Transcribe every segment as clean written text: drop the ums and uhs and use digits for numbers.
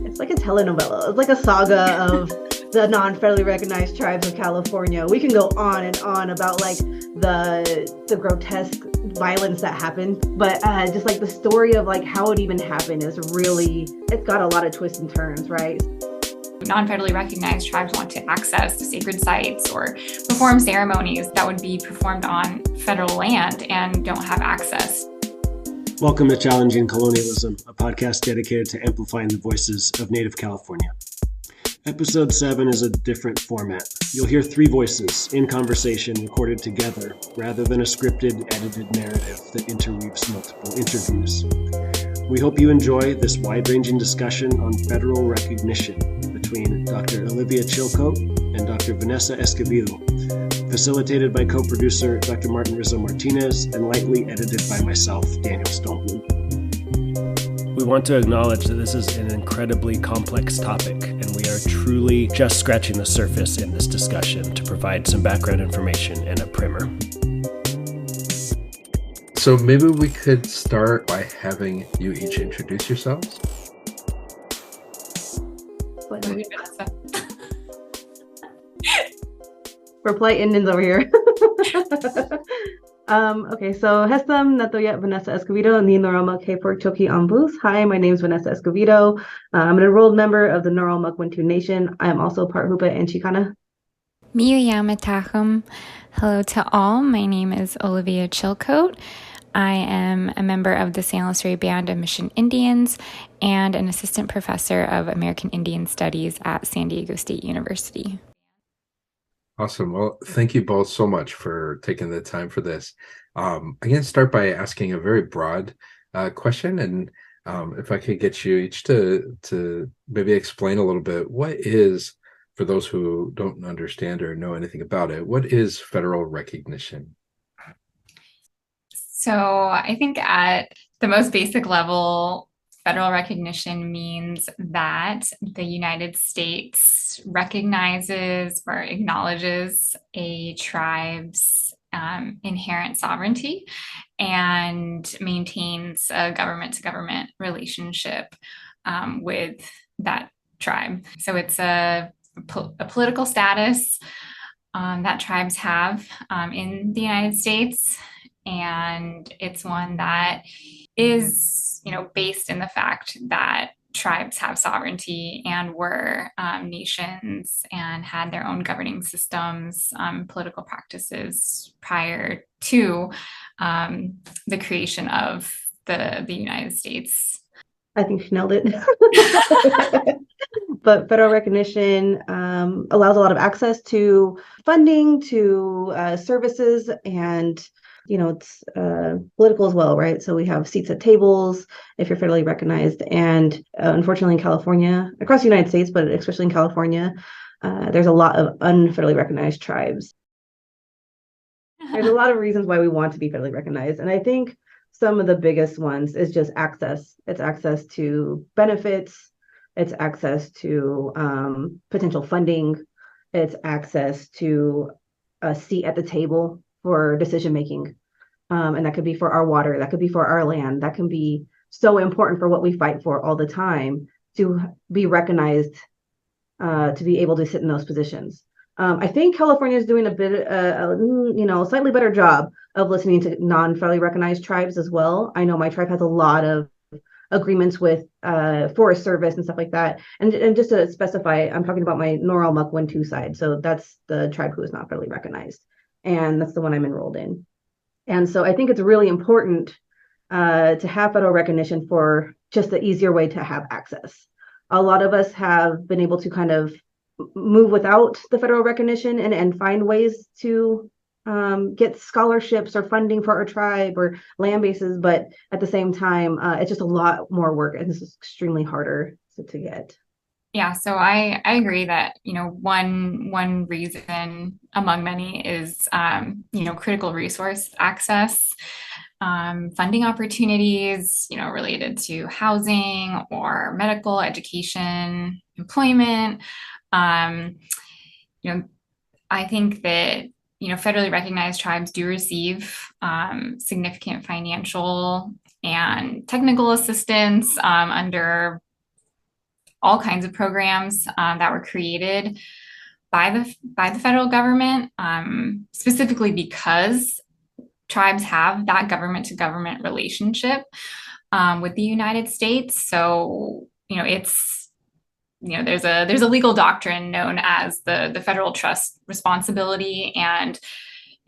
It's like a telenovela. It's like a saga of the non-federally recognized tribes of California. We can go on and on about like the grotesque violence that happened, but just like the story of like how it even happened is really, it's got a lot of twists and turns, right? Non-federally recognized tribes want to access sacred sites or perform ceremonies that would be performed on federal land and don't have access. Welcome to Challenging Colonialism, a podcast dedicated to amplifying the voices of Native California. Episode 7 is a different format. You'll hear 3 voices in conversation recorded together rather than a scripted, edited narrative that interweaves multiple interviews. We hope you enjoy this wide-ranging discussion on federal recognition between Dr. Olivia Chilcote and Dr. Vanessa Esquivido, facilitated by co-producer Dr. Martin Rizzo-Martinez and lightly edited by myself, Daniel Stoneman. We want to acknowledge that this is an incredibly complex topic, and we are truly just scratching the surface in this discussion to provide some background information and a primer. So maybe we could start by having you each introduce yourselves. We're polite Indians over here. Okay, so Hestam Natoya Vanessa Esquivido, ni Noroma Kapor Choki Ambus. Hi, my name is Vanessa Esquivido. I'm an enrolled member of the Noroma Wintu Nation. I am also part Hupa and Xicana. Miyuyamatahum. Hello to all. My name is Olivia Chilcote. I am a member of the San Luis Rey Band of Mission Indians and an assistant professor of American Indian Studies at San Diego State University. Awesome. Well, thank you both so much for taking the time for this. I'm going to start by asking a very broad question, and if I could get you each to maybe explain a little bit, what is, for those who don't understand or know anything about it, what is federal recognition? So I think at the most basic level, federal recognition means that the United States recognizes or acknowledges a tribe's inherent sovereignty and maintains a government-to-government relationship with that tribe. So it's a political status that tribes have in the United States, and it's one that is based in the fact that tribes have sovereignty and were nations and had their own governing systems, political practices prior to the creation of the United States. I think she nailed it. But federal recognition allows a lot of access to funding, to services, and it's political as well, right? So we have seats at tables if you're federally recognized. And unfortunately in California, across the United States, but especially in California, there's a lot of unfederally recognized tribes. There's a lot of reasons why we want to be federally recognized. And I think some of the biggest ones is just access. It's access to benefits. It's access to potential funding. It's access to a seat at the table for decision making. And that could be for our water, that could be for our land, that can be so important for what we fight for all the time, to be recognized, to be able to sit in those positions. I think California is doing a bit, slightly better job of listening to non-federally recognized tribes as well. I know my tribe has a lot of agreements with Forest Service and stuff like that. And just to specify, I'm talking about my Nor'walmuck Wintu side. So that's the tribe who is not federally recognized. And that's the one I'm enrolled in. And so I think it's really important to have federal recognition for just the easier way to have access. A lot of us have been able to kind of move without the federal recognition and find ways to get scholarships or funding for our tribe or land bases. But at the same time, it's just a lot more work, and this is extremely harder to get. Yeah, so I agree that, one reason among many is, critical resource access, funding opportunities, related to housing or medical, education, employment. I think that, federally recognized tribes do receive significant financial and technical assistance under all kinds of programs that were created by the federal government, specifically because tribes have that government to government relationship with the United States. So, there's a legal doctrine known as the federal trust responsibility, and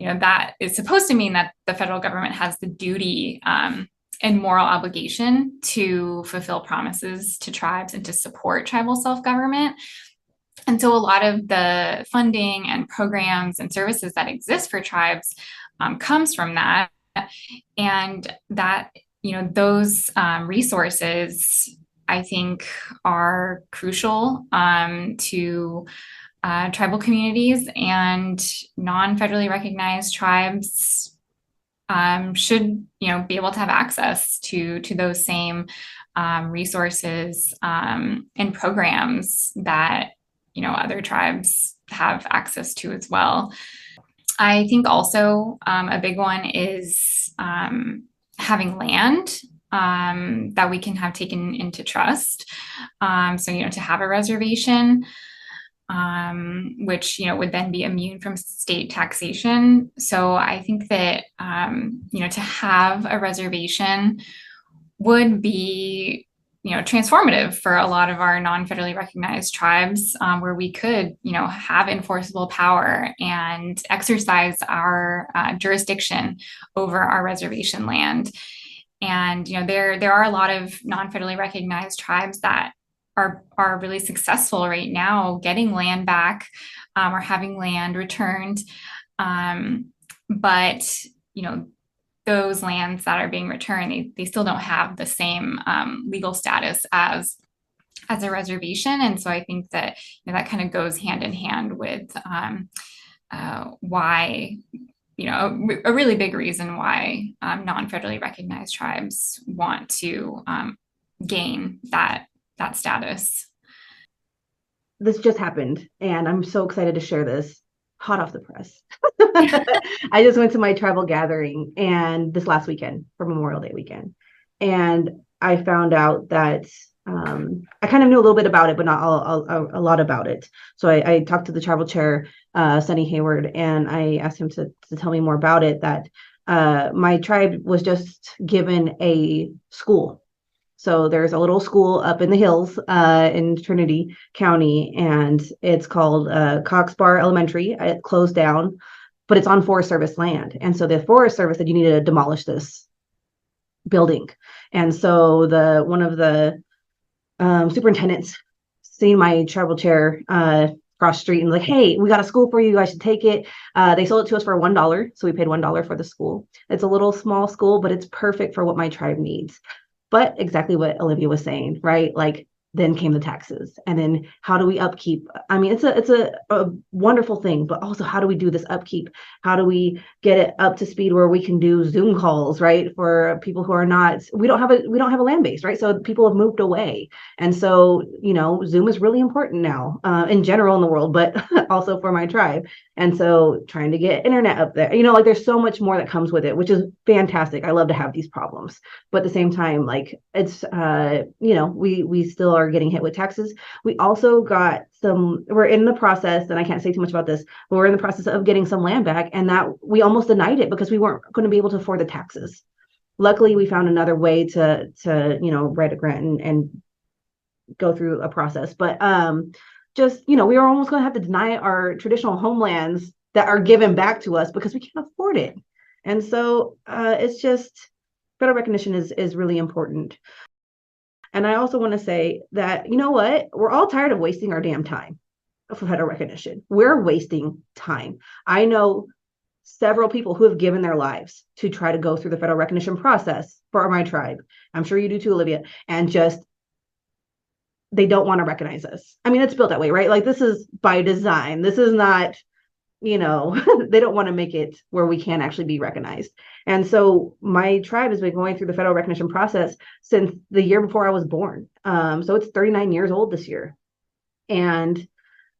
that is supposed to mean that the federal government has the duty and moral obligation to fulfill promises to tribes and to support tribal self-government. And so a lot of the funding and programs and services that exist for tribes comes from that, and that those resources, I think, are crucial to tribal communities, and non-federally recognized tribes should be able to have access to those same resources and programs that other tribes have access to as well. I think also a big one is having land that we can have taken into trust. So, to have a reservation, which, would then be immune from state taxation. So I think that, to have a reservation would be, transformative for a lot of our non-federally recognized tribes, where we could, have enforceable power and exercise our jurisdiction over our reservation land. And, there are a lot of non-federally recognized tribes that are really successful right now getting land back or having land returned. But, those lands that are being returned, they still don't have the same legal status as a reservation. And so I think that that kind of goes hand in hand with why, a really big reason why non-federally recognized tribes want to gain that status. This just happened, and I'm so excited to share this hot off the press. I just went to my tribal gathering and this last weekend for Memorial Day weekend, and I found out that I kind of knew a little bit about it, but not a lot about it. So I talked to the tribal chair, Sonny Hayward, and I asked him to tell me more about it, that my tribe was just given a school. So there's a little school up in the hills in Trinity County, and it's called Cox Bar Elementary. It closed down, but it's on Forest Service land. And so the Forest Service said you need to demolish this building. And so one of the superintendents seen my tribal chair across the street and like, hey, we got a school for you. I should take it. They sold it to us for $1. So we paid $1 for the school. It's a little small school, but it's perfect for what my tribe needs. But exactly what Olivia was saying, right? Like, then came the taxes, and then how do we upkeep? I mean, it's a wonderful thing, but also how do we do this upkeep? How do we get it up to speed where we can do Zoom calls, right? For people who are not, we don't have a land base, right? So people have moved away, and so Zoom is really important now in general in the world, but also for my tribe. And so trying to get internet up there, like there's so much more that comes with it, which is fantastic. I love to have these problems, but at the same time, like it's we still are getting hit with taxes. We also we're in the process, and I can't say too much about this, but we're in the process of getting some land back, and that we almost denied it because we weren't going to be able to afford the taxes. Luckily, we found another way to write a grant and go through a process. But we were almost going to have to deny our traditional homelands that are given back to us because we can't afford it. And so it's just, federal recognition is really important. And I also want to say that, we're all tired of wasting our damn time for federal recognition. We're wasting time. I know several people who have given their lives to try to go through the federal recognition process for my tribe. I'm sure you do too, Olivia. And they don't want to recognize us. I mean, it's built that way, right? Like, this is by design. This is not, they don't want to make it where we can't actually be recognized. And so my tribe has been going through the federal recognition process since the year before I was born. So it's 39 years old this year. And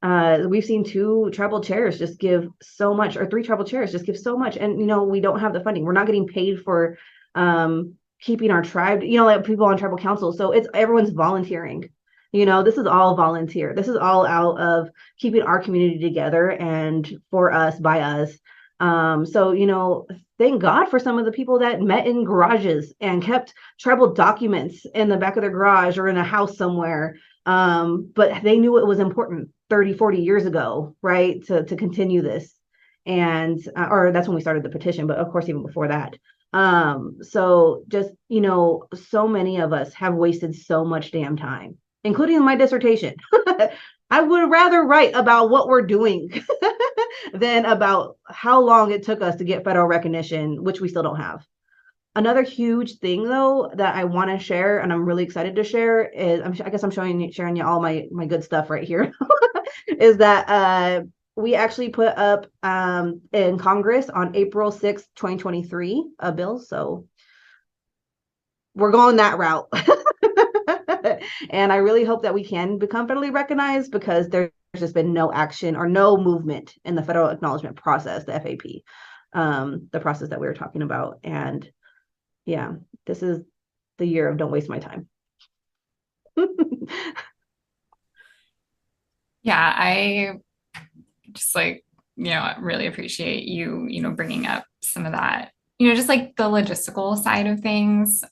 we've seen 2 tribal chairs just give so much, or 3 tribal chairs just give so much. And, we don't have the funding. We're not getting paid for keeping our tribe, like people on tribal council. So everyone's volunteering. This is all volunteer. This is all out of keeping our community together and for us, by us. So, thank God for some of the people that met in garages and kept tribal documents in the back of their garage or in a house somewhere. But they knew it was important 30, 40 years ago, right? To continue this. And, or that's when we started the petition, but of course, even before that. So just, so many of us have wasted so much damn time, including my dissertation. I would rather write about what we're doing than about how long it took us to get federal recognition, which we still don't have. Another huge thing, though, that I want to share, and I'm really excited to share, is I guess I'm sharing you all my good stuff right here, is that we actually put up in Congress on April 6th, 2023, a bill. So we're going that route. And I really hope that we can become federally recognized, because there's just been no action or no movement in the federal acknowledgement process, the FAP, the process that we were talking about. And yeah, this is the year of don't waste my time. Yeah, I just really appreciate you, bringing up some of that, just like the logistical side of things,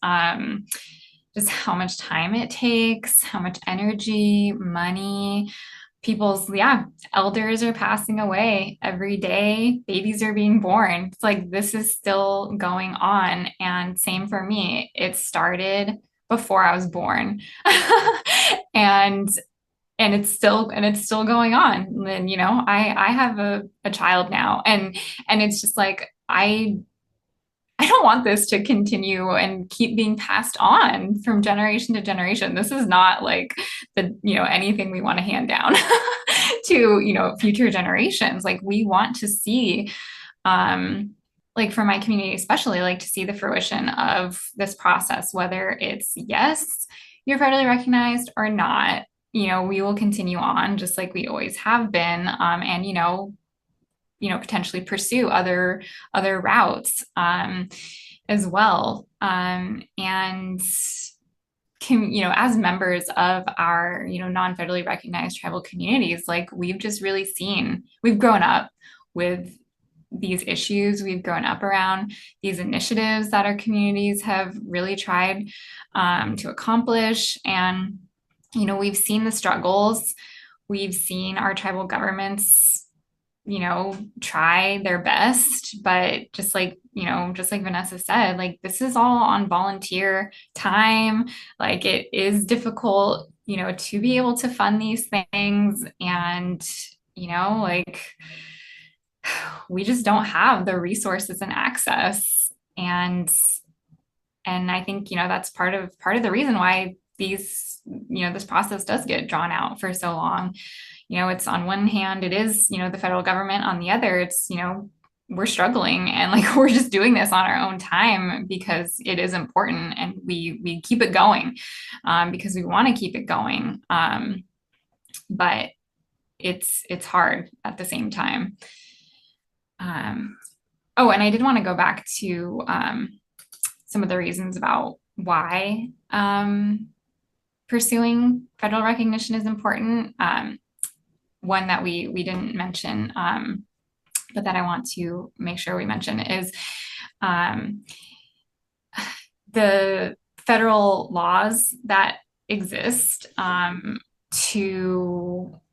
just how much time it takes, how much energy, money, people's, elders are passing away every day. Babies are being born. It's like, this is still going on. And same for me. It started before I was born. and it's still going on. And, I have a child now, and it's just like, I don't want this to continue and keep being passed on from generation to generation. This is not like anything we want to hand down to, future generations. Like, we want to see, like for my community, especially, like to see the fruition of this process, whether it's, yes, you're federally recognized or not. We will continue on just like we always have been. And, potentially pursue other routes as well. And as members of our, non-federally recognized tribal communities, like we've grown up with these issues. We've grown up around these initiatives that our communities have really tried to accomplish. And, we've seen the struggles. We've seen our tribal governments try their best, but just like Vanessa said, like, this is all on volunteer time. Like, it is difficult, to be able to fund these things. And, like, we just don't have the resources and access. And I think, that's part of the reason why this process does get drawn out for so long. It's on one hand, it is, the federal government. On the other, it's, we're struggling, and like, we're just doing this on our own time because it is important, and we keep it going because we want to keep it going. But it's hard at the same time. Oh, and I did want to go back to some of the reasons about why pursuing federal recognition is important. One that we didn't mention, but that I want to make sure we mention, is the federal laws that exist to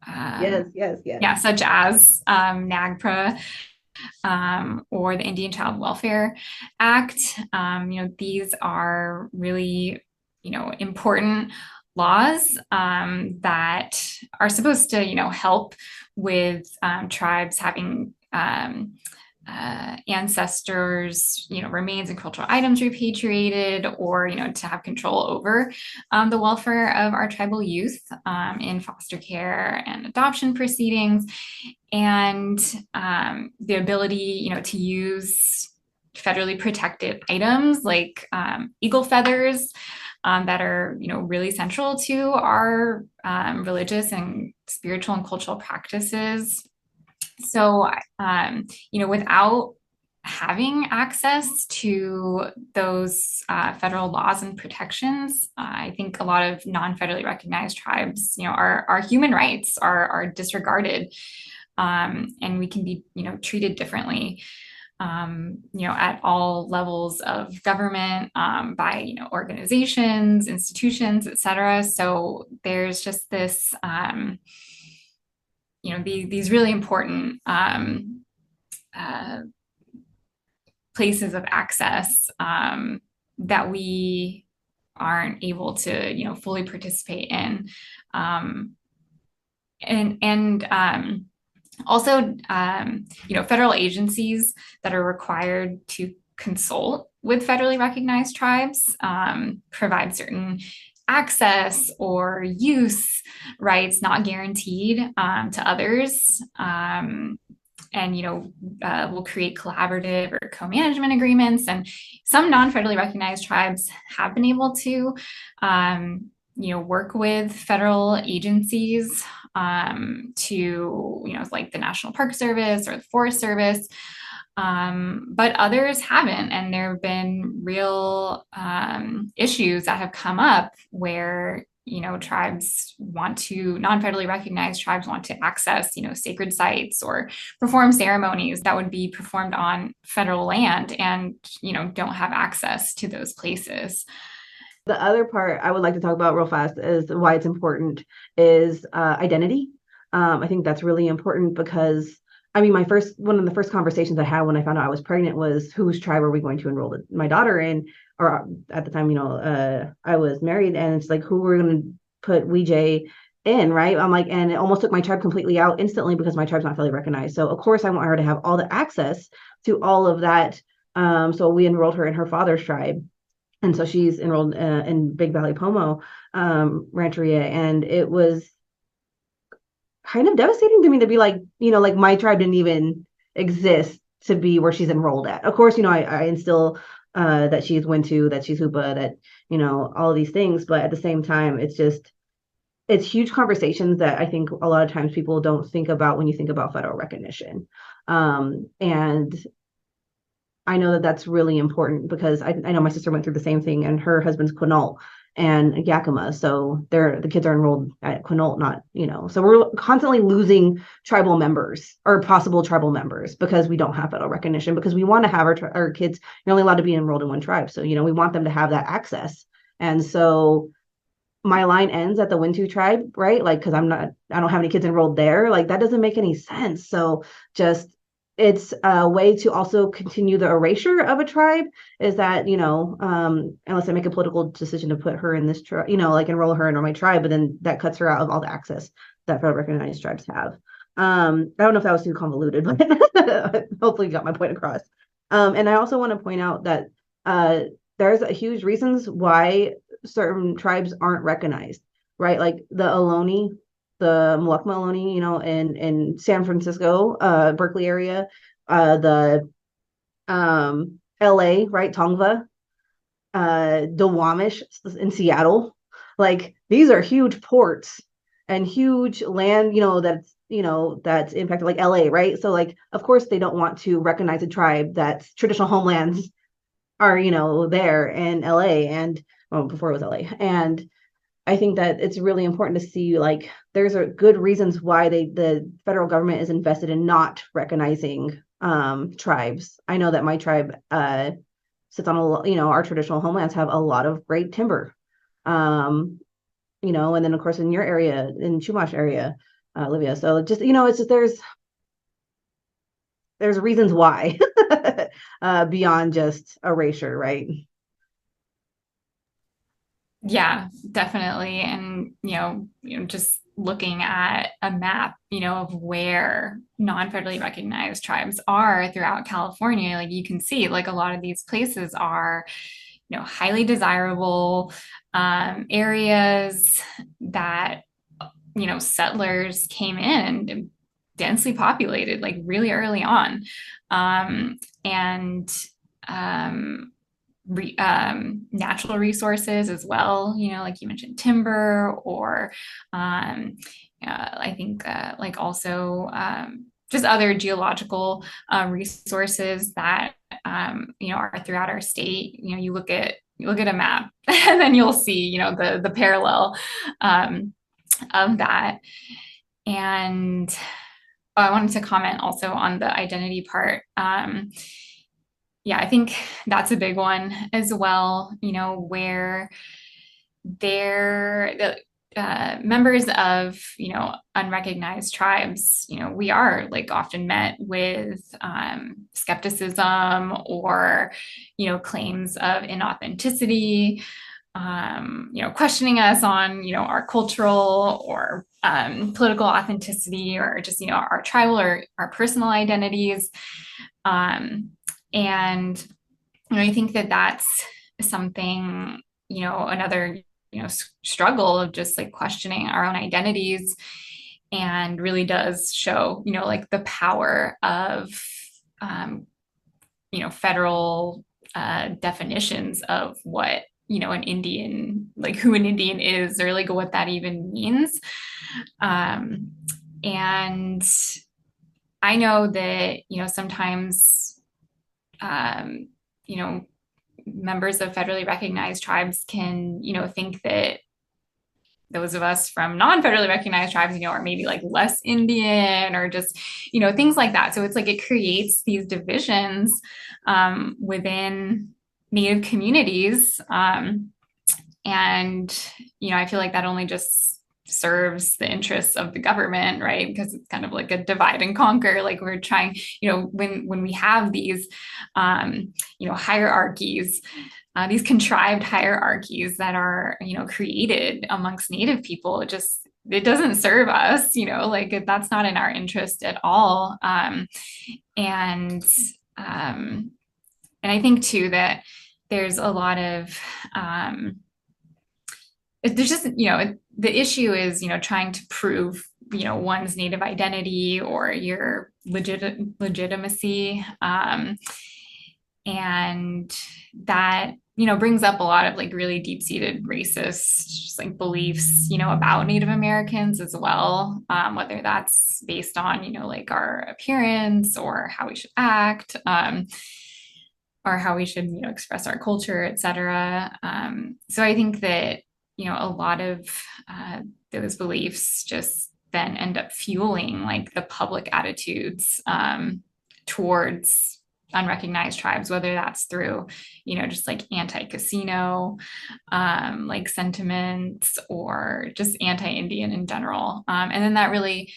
yes, such as NAGPRA or the Indian Child Welfare Act. These are really important laws that are supposed to help with tribes having ancestors remains and cultural items repatriated, or to have control over the welfare of our tribal youth in foster care and adoption proceedings, and the ability to use federally protected items like eagle feathers that are really central to our religious and spiritual and cultural practices. So without having access to those federal laws and protections. I think a lot of non-federally recognized tribes, our human rights are disregarded, and we can be, treated differently, at all levels of government, by, organizations, institutions, et cetera. So there's just this, these really important places of access that we aren't able to, fully participate in. Also, federal agencies that are required to consult with federally recognized tribes provide certain access or use rights not guaranteed to others. And we'll create collaborative or co-management agreements. And some non-federally recognized tribes have been able to, work with federal agencies to, like the National Park Service or the Forest Service, but others haven't. And there have been real issues that have come up where tribes non-federally recognized tribes want to access, sacred sites or perform ceremonies that would be performed on federal land and, don't have access to those places. The other part I would like to talk about real fast is why it's important is identity. I think that's really important because one of the first conversations I had when I found out I was pregnant was whose tribe are we going to enroll my daughter in? Or at the time, I was married, and it's like, who we're going to put Weejay in, right? I'm like, and it almost took my tribe completely out instantly because my tribe's not fully recognized. So of course I want her to have all the access to all of that. So we enrolled her in her father's tribe. And so she's enrolled in Big Valley Pomo Rancheria. And it was kind of devastating to me to be like, like my tribe didn't even exist to be where she's enrolled at. Of course, I instill that she's Wintu, that she's Hupa, that, all of these things. But at the same time, it's huge conversations that I think a lot of times people don't think about when you think about federal recognition. And I know that that's really important because I know my sister went through the same thing, and her husband's Quinault and Yakima. So the kids are enrolled at Quinault, not, so we're constantly losing tribal members or possible tribal members because we don't have federal recognition, because we want to have our kids, you're only allowed to be enrolled in one tribe. So, we want them to have that access. And so my line ends at the Wintu tribe, right? Like, cause I don't have any kids enrolled there. Like that doesn't make any sense. So it's a way to also continue the erasure of a tribe is that, unless I make a political decision to put her in this tribe, like enroll her in my tribe, but then that cuts her out of all the access that federal recognized tribes have. I don't know if that was too convoluted, but hopefully you got my point across. And I also want to point out that there's a huge reasons why certain tribes aren't recognized, right? Like the Ohlone, the Muwekma Ohlone, in San Francisco, Berkeley area, the LA, right? Tongva, the Wamish in Seattle. Like these are huge ports and huge land, that's impacted, like LA, right? So like, of course they don't want to recognize a tribe that's traditional homelands are, there in LA and before it was LA. And I think that it's really important to see, like, there's a good reasons why the federal government is invested in not recognizing tribes. I know that my tribe sits on our traditional homelands have a lot of great timber, and then of course in your area, in Chumash area, Olivia. So just, it's just there's reasons why beyond just erasure, right? Yeah, definitely. And, just looking at a map, of where non-federally recognized tribes are throughout California, like you can see, like a lot of these places are, highly desirable areas that, settlers came in and densely populated, like really early on. Natural resources as well, like you mentioned, timber, or I think like also just other geological resources that are throughout our state. You look at a map and then you'll see, the parallel of that. And I wanted to comment also on the identity part. I think that's a big one as well, where they're members of, unrecognized tribes, we are like often met with skepticism or, claims of inauthenticity, questioning us on, our cultural or political authenticity, or just, our tribal or our personal identities. And I think that that's something, another, struggle of just like questioning our own identities, and really does show, like the power of, federal definitions of what, an Indian, like who an Indian is, or like what that even means. And I know that, sometimes, members of federally recognized tribes can, think that those of us from non-federally recognized tribes, are maybe like less Indian, or just, things like that. So it's like it creates these divisions within Native communities. And, I feel like that only just serves the interests of the government, right? Because it's kind of like a divide and conquer. Like we're trying, when we have these, hierarchies, these contrived hierarchies that are, created amongst Native people, it doesn't serve us, like that's not in our interest at all. And I think too that there's a lot of, there's just, the issue is, trying to prove, one's Native identity or your legitimacy. And that, brings up a lot of like really deep-seated racist, just like beliefs, about Native Americans as well, whether that's based on, like our appearance or how we should act, or how we should, express our culture, et cetera. So I think that, a lot of those beliefs just then end up fueling like the public attitudes towards unrecognized tribes, whether that's through, just like anti-casino, like sentiments, or just anti-Indian in general. And then that really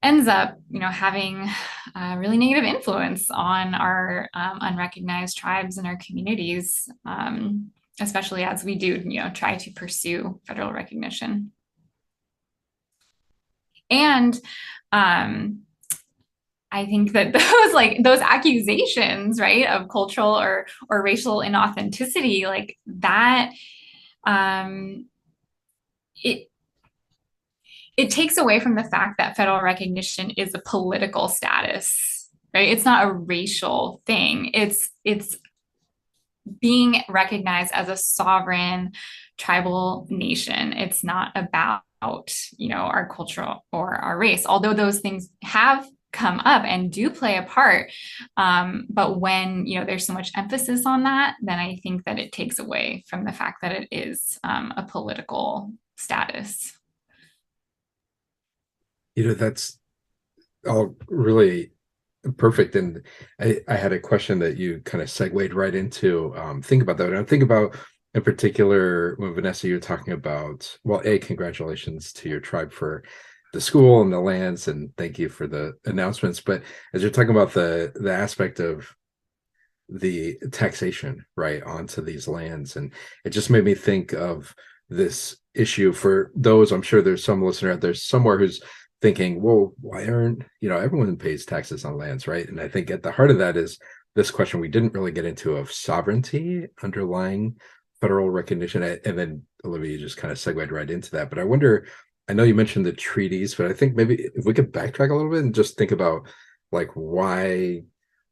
ends up, having a really negative influence on our unrecognized tribes and our communities, especially as we do, try to pursue federal recognition. And I think that those accusations, right, of cultural or racial inauthenticity, like that, it takes away from the fact that federal recognition is a political status, right? It's not a racial thing. It's being recognized as a sovereign tribal nation. It's not about, our culture or our race, although those things have come up and do play a part. But when, there's so much emphasis on that, then I think that it takes away from the fact that it is a political status. That's all really perfect. And I had a question that you kind of segued right into. Think about that. And I think about, in particular, when Vanessa, you're talking about, well, congratulations to your tribe for the school and the lands, and thank you for the announcements. But as you're talking about the aspect of the taxation, right, onto these lands, and it just made me think of this issue for those. I'm sure there's some listener out there somewhere who's thinking, well, why aren't, everyone pays taxes on lands, right? And I think at the heart of that is this question we didn't really get into of sovereignty underlying federal recognition. And then Olivia just kind of segued right into that. But I wonder, I know you mentioned the treaties, but I think maybe if we could backtrack a little bit and just think about like why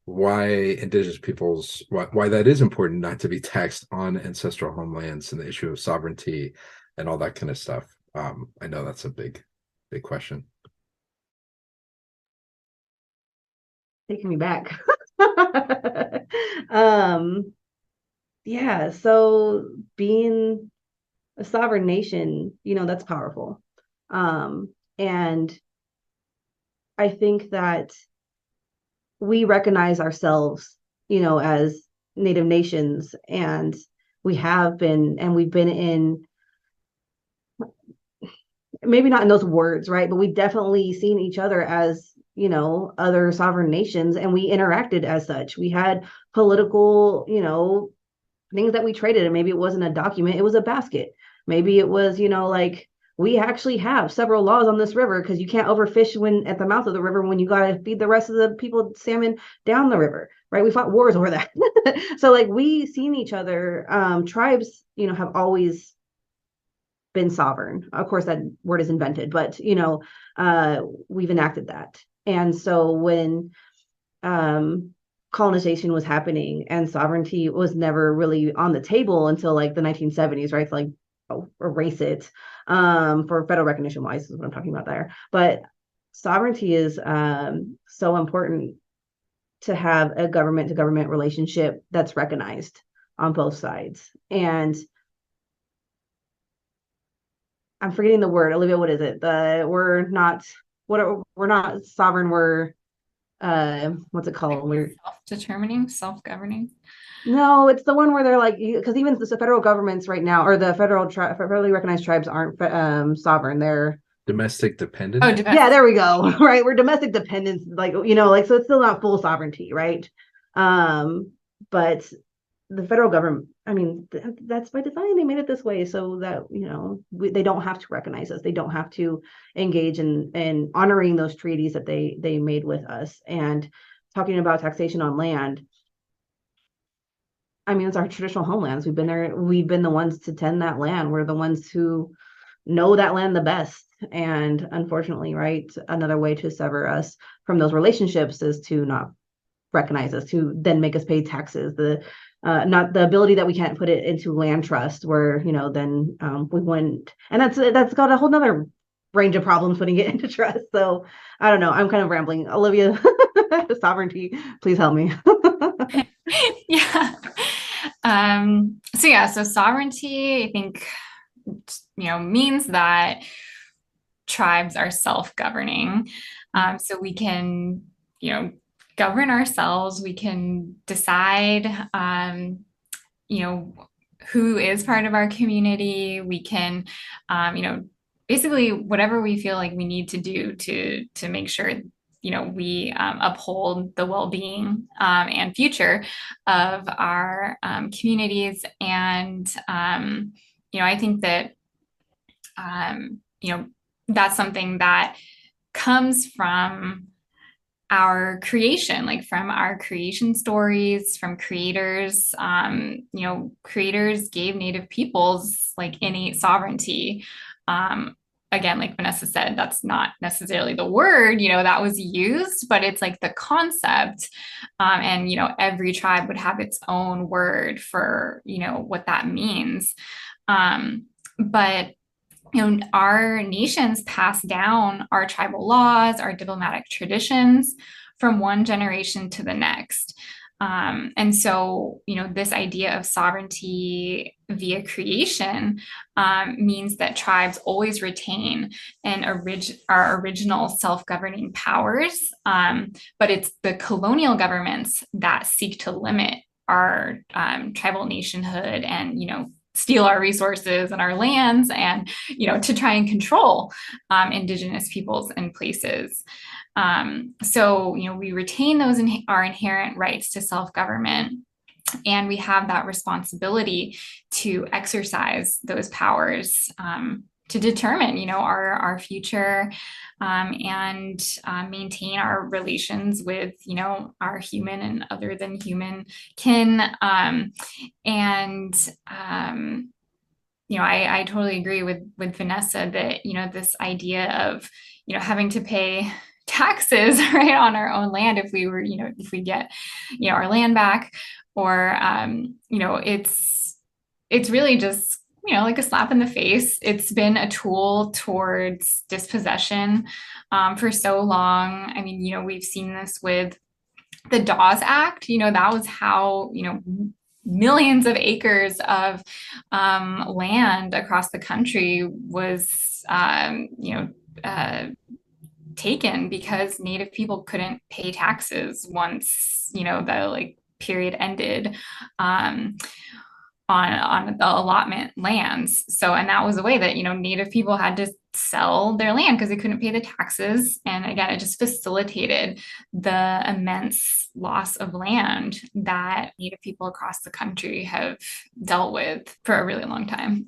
indigenous peoples, why that is important not to be taxed on ancestral homelands, and the issue of sovereignty and all that kind of stuff. I know that's a big question. Taking me back. Yeah, so being a sovereign nation, that's powerful. And I think that we recognize ourselves, as Native nations, and we've been in, maybe not in those words, right? But we've definitely seen each other as, other sovereign nations, and we interacted as such. We had political, things that we traded, and maybe it wasn't a document, it was a basket. Maybe it was, like, we actually have several laws on this river because you can't overfish when at the mouth of the river when you got to feed the rest of the people salmon down the river, right? We fought wars over that. So like we seen each other. Tribes, have always been sovereign. Of course, that word is invented, but we've enacted that. And so when colonization was happening and sovereignty was never really on the table until like the 1970s, right? So like, erase it for federal recognition wise is what I'm talking about there. But sovereignty is so important to have a government to government relationship that's recognized on both sides. And I'm forgetting the word. Olivia, what is it? We're not sovereign, we're what's it called? We're self-determining, self-governing. No, it's the one where they're like, because even the federal governments right now, or the federally recognized tribes aren't sovereign. They're domestic dependent. Oh, domestic. Yeah, there we go. Right, we're domestic dependents, like like, so it's still not full sovereignty, right? But the federal government, I mean, that's by design. They made it this way so that they don't have to recognize us. They don't have to engage in honoring those treaties that they made with us. And talking about taxation on land, I mean, it's our traditional homelands. We've been there. We've been the ones to tend that land. We're the ones who know that land the best. And unfortunately, right, another way to sever us from those relationships is to not recognize us, to then make us pay taxes. Not the ability that we can't put it into land trust, where then we wouldn't. And that's got a whole nother range of problems putting it into trust. So I don't know. I'm kind of rambling. Olivia, sovereignty, please help me. Yeah. So sovereignty, I think, means that tribes are self-governing. So we can, govern ourselves. We can decide, who is part of our community. We can, basically whatever we feel like we need to do to make sure we uphold the well-being and future of our communities. And, I think that, that's something that comes from our creation, like from our creation stories, from creators. Creators gave Native peoples like innate sovereignty. Again, like Vanessa said, that's not necessarily the word, that was used, but it's like the concept. And, every tribe would have its own word for, what that means. But our nations pass down our tribal laws, our diplomatic traditions from one generation to the next. And so, this idea of sovereignty via creation means that tribes always retain our original self-governing powers, but it's the colonial governments that seek to limit our tribal nationhood and, steal our resources and our lands and, to try and control Indigenous peoples and places. So, we retain our inherent rights to self-government, and we have that responsibility to exercise those powers to determine, our future and maintain our relations with, our human and other than human kin. I totally agree with Vanessa that, this idea of, having to pay taxes right on our own land if we get, our land back, or, it's really just, like a slap in the face. It's been a tool towards dispossession for so long. I mean, we've seen this with the Dawes Act, that was how, millions of acres of land across the country was, taken because Native people couldn't pay taxes once, the period ended. On the allotment lands. So, and that was a way that, Native people had to sell their land because they couldn't pay the taxes. And again, it just facilitated the immense loss of land that Native people across the country have dealt with for a really long time.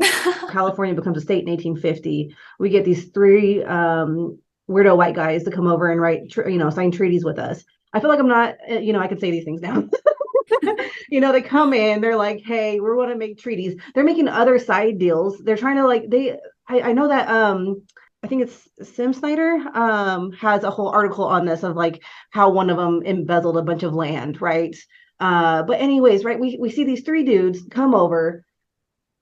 California becomes a state in 1850. We get these three weirdo white guys to come over and write, sign treaties with us. I feel like I'm not, I can say these things now. They come in, they're like, hey, we want to make treaties. They're making other side deals. They're trying to I know that I think it's Sim Snyder has a whole article on this of how one of them embezzled a bunch of land, right? But anyways, right, we see these three dudes come over.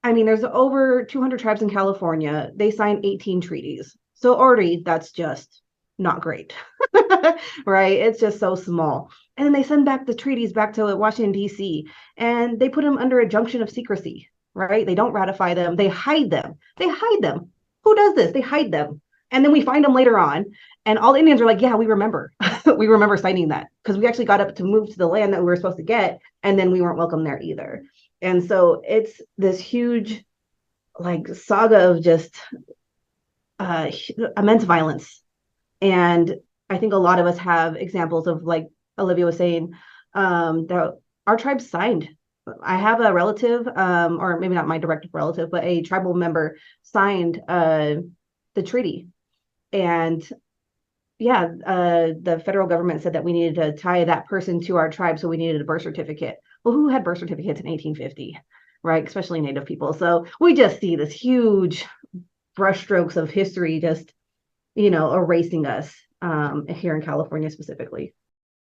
I mean, there's over 200 tribes in California. They signed 18 treaties. So already that's just not great, right? It's just so small. And then they send back the treaties back to Washington, D.C., and they put them under a junction of secrecy, right? They don't ratify them. They hide them. Who does this? They hide them. And then we find them later on. And all the Indians are like, yeah, we remember. We remember signing that because we actually got up to move to the land that we were supposed to get. And then we weren't welcome there either. And so it's this huge saga of just immense violence. And I think a lot of us have examples of, like Olivia was saying, that our tribe signed. I have a relative, or maybe not my direct relative, but a tribal member signed the treaty. And yeah, the federal government said that we needed to tie that person to our tribe, so we needed a birth certificate. Well, who had birth certificates in 1850, right? Especially Native people. So we just see this huge brushstrokes of history just, erasing us here in California specifically.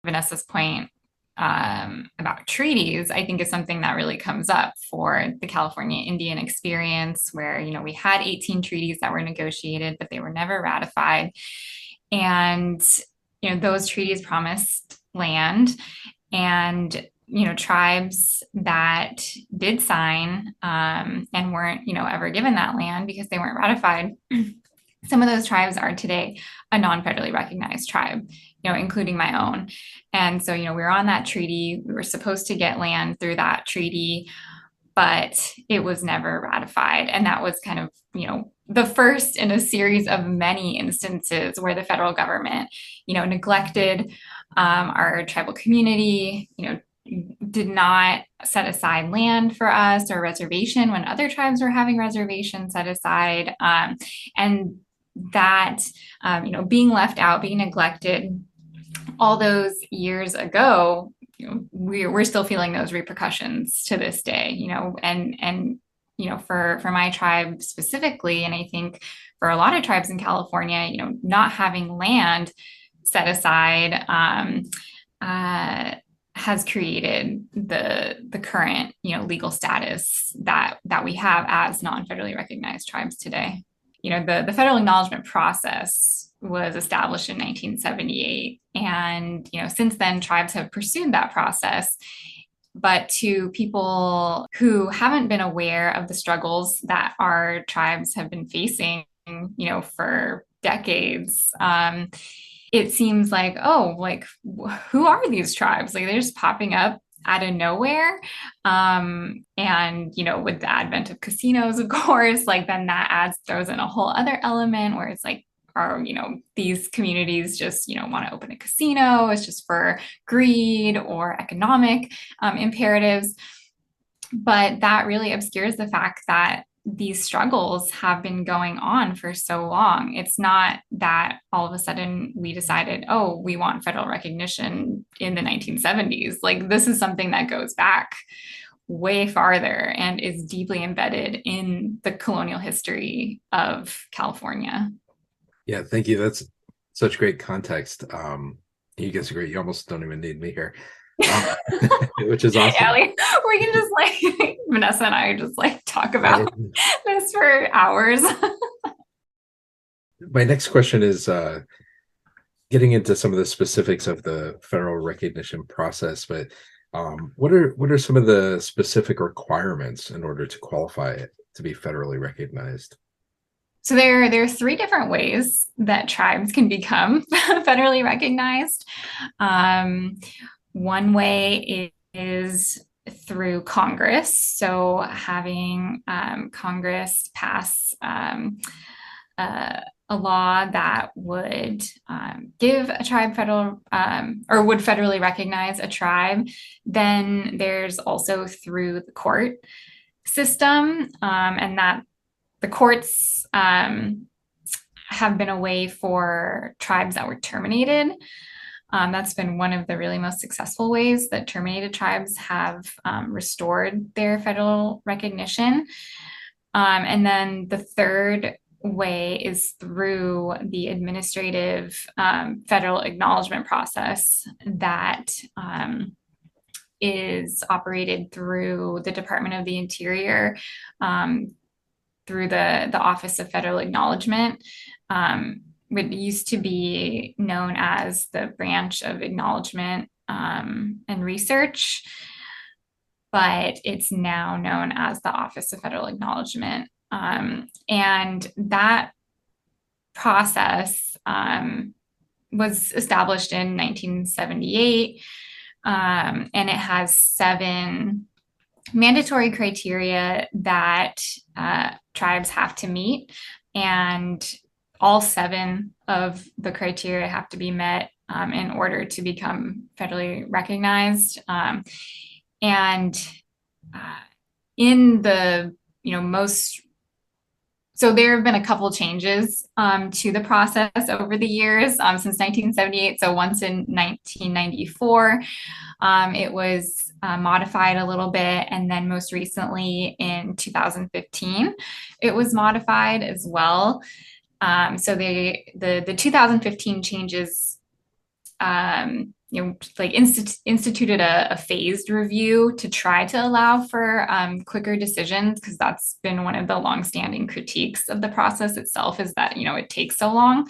Vanessa's point about treaties, I think, is something that really comes up for the California Indian experience, where, we had 18 treaties that were negotiated, but they were never ratified. And, those treaties promised land, and, tribes that did sign and weren't, ever given that land because they weren't ratified. Some of those tribes are today a non-federally recognized tribe, including my own. And so, we were on that treaty. We were supposed to get land through that treaty, but it was never ratified. And that was kind of, the first in a series of many instances where the federal government, neglected our tribal community, did not set aside land for us or reservation when other tribes were having reservations set aside. And that, being left out, being neglected all those years ago, we're still feeling those repercussions to this day, and for my tribe specifically, and I think for a lot of tribes in California, not having land set aside has created the current, legal status that we have as non-federally recognized tribes today. The federal acknowledgement process was established in 1978. And, since then, tribes have pursued that process. But to people who haven't been aware of the struggles that our tribes have been facing, for decades, it seems like, who are these tribes? They're just popping up out of nowhere. And, with the advent of casinos, of course, then that throws in a whole other element where it's are, these communities just, want to open a casino. It's just for greed or economic imperatives. But that really obscures the fact that these struggles have been going on for so long. It's not that all of a sudden we decided, we want federal recognition in the 1970s. This is something that goes back way farther and is deeply embedded in the colonial history of California. Yeah, thank you. That's such great context. You guys are great. You almost don't even need me here, which is awesome. Yeah, we can just Vanessa and I just talk about this for hours. My next question is, getting into some of the specifics of the federal recognition process, but what are some of the specific requirements in order to qualify it to be federally recognized? So there are three different ways that tribes can become federally recognized. One way is through Congress. So having Congress pass a law that would give a tribe federal or would federally recognize a tribe. Then there's also through the court system, and that the courts have been a way for tribes that were terminated. That's been one of the really most successful ways that terminated tribes have restored their federal recognition. And then the third way is through the administrative federal acknowledgement process that is operated through the Department of the Interior, through the Office of Federal Acknowledgement. It used to be known as the Branch of Acknowledgement and Research, but it's now known as the Office of Federal Acknowledgement. And that process was established in 1978, and it has 7 mandatory criteria that tribes have to meet, and all 7 of the criteria have to be met in order to become federally recognized. And in the so there have been a couple changes to the process over the years since 1978. So once in 1994, it was modified a little bit. And then most recently in 2015, it was modified as well. So the 2015 changes instituted a phased review to try to allow for quicker decisions, because that's been one of the longstanding critiques of the process itself, is that it takes so long.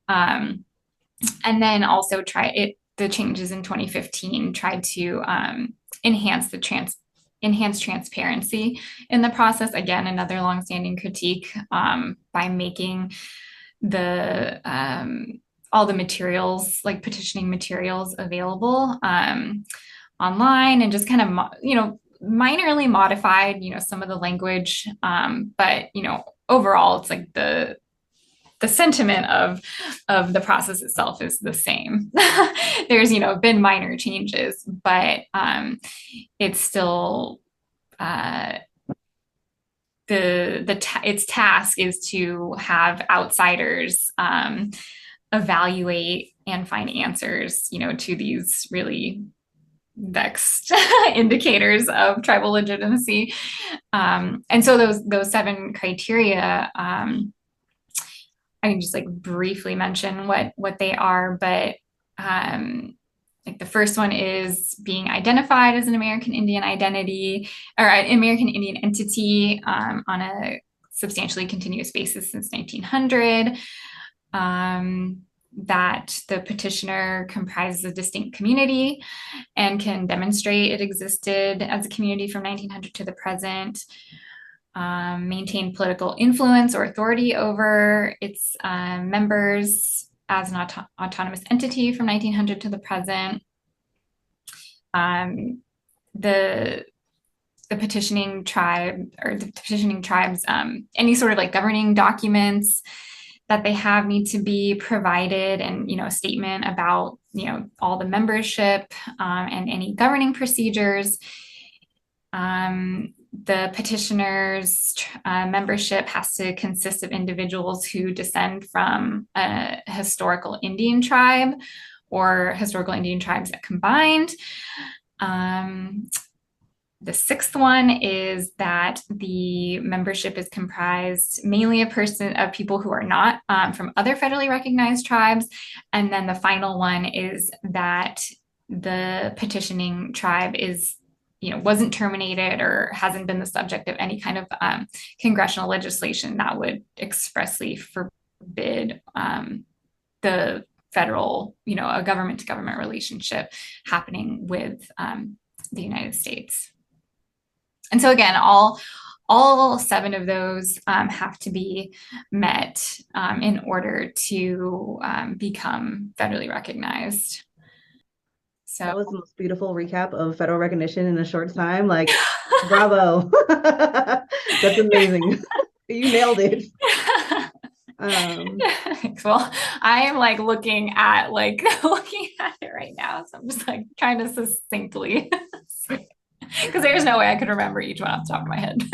And then also the changes in 2015 tried to enhance transparency in the process. Again, another longstanding critique, by making all the materials, like petitioning materials, available online, and just kind of minorly modified some of the language, but overall it's like the sentiment of the process itself is the same. There's been minor changes, but it's still its task is to have outsiders evaluate and find answers, to these really vexed indicators of tribal legitimacy. And so those 7 criteria, I can just briefly mention what they are, but the first one is being identified as an American Indian identity or an American Indian entity on a substantially continuous basis since 1900. That the petitioner comprises a distinct community and can demonstrate it existed as a community from 1900 to the present. Maintain political influence or authority over its members as an autonomous entity from 1900 to the present. The petitioning tribe or the petitioning tribes, any sort of governing documents that they have need to be provided, and a statement about all the membership and any governing procedures. The petitioner's membership has to consist of individuals who descend from a historical Indian tribe or historical Indian tribes that combined. The 6th one is that the membership is comprised mainly of people who are not from other federally recognized tribes. And then the final one is that the petitioning tribe wasn't terminated or hasn't been the subject of any kind of congressional legislation that would expressly forbid the federal, a government to government relationship happening with the United States. And so again, all 7 of those have to be met in order to become federally recognized. So that was the most beautiful recap of federal recognition in a short time. Like, bravo. That's amazing. You nailed it. Well, I am like looking at it right now. So I'm just like kind of succinctly, because there's no way I could remember each one off the top of my head.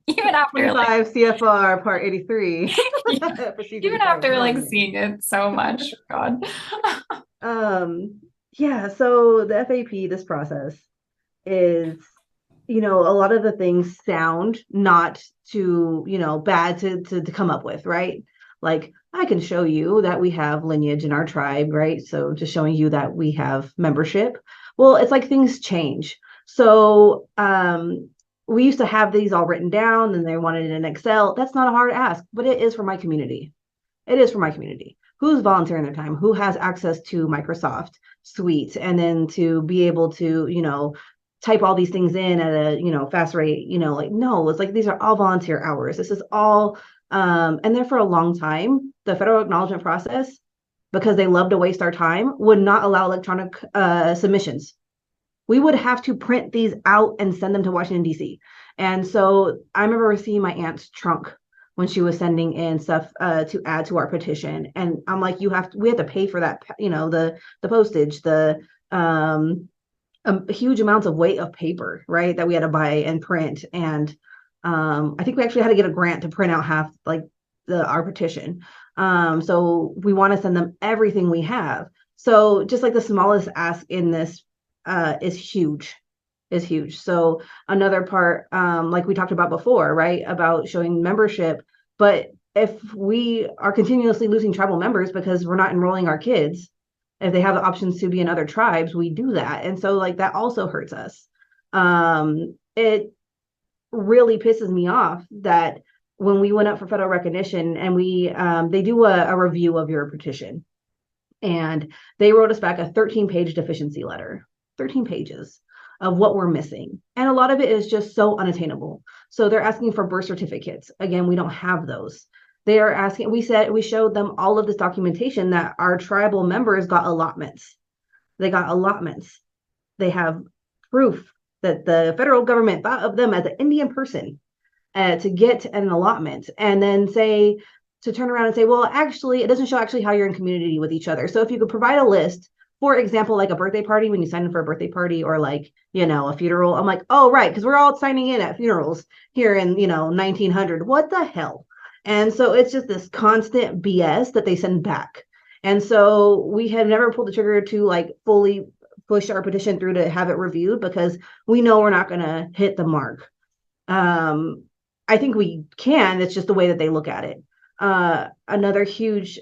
Even after 25 CFR Part 83. Even after seeing it so much. God. Yeah, so the FAP, this process is, a lot of the things sound not too, bad to come up with, right? Like, I can show you that we have lineage in our tribe, right? So just showing you that we have membership. Well, it's like things change. So we used to have these all written down and they wanted it in Excel. That's not a hard ask, but it is for my community. It is for my community. Who's volunteering their time? Who has access to Microsoft Suite? And then to be able to, type all these things in at a, fast rate, no, it's like, these are all volunteer hours. This is all, and then for a long time, the federal acknowledgement process, because they love to waste our time, would not allow electronic submissions. We would have to print these out and send them to Washington, D.C. And so I remember receiving my aunt's trunk when she was sending in stuff to add to our petition. And I'm like, we have to pay for that, the postage, the huge amounts of weight of paper, right, that we had to buy and print. And I think we actually had to get a grant to print out half our petition. So we want to send them everything we have. So just like the smallest ask in this is huge. So another part, like we talked about before, right, about showing membership. But if we are continuously losing tribal members because we're not enrolling our kids, if they have the options to be in other tribes, we do that. And so that also hurts us. It really pisses me off that when we went up for federal recognition and they do a review of your petition, and they wrote us back a 13-page deficiency letter, 13 pages of what we're missing. And a lot of it is just so unattainable. So they're asking for birth certificates. Again, we don't have those. They are asking, we showed them all of this documentation that our tribal members got allotments. They got allotments. They have proof that the federal government thought of them as an Indian person to get an allotment, and then to turn around and say, well, actually, it doesn't show actually how you're in community with each other. So if you could provide a list, for example, like a birthday party, when you sign in for a birthday party, or a funeral, I'm like, oh, right, because we're all signing in at funerals here in, 1900. What the hell? And so it's just this constant BS that they send back. And so we have never pulled the trigger to fully push our petition through to have it reviewed, because we know we're not going to hit the mark. I think we can. It's just the way that they look at it. Another huge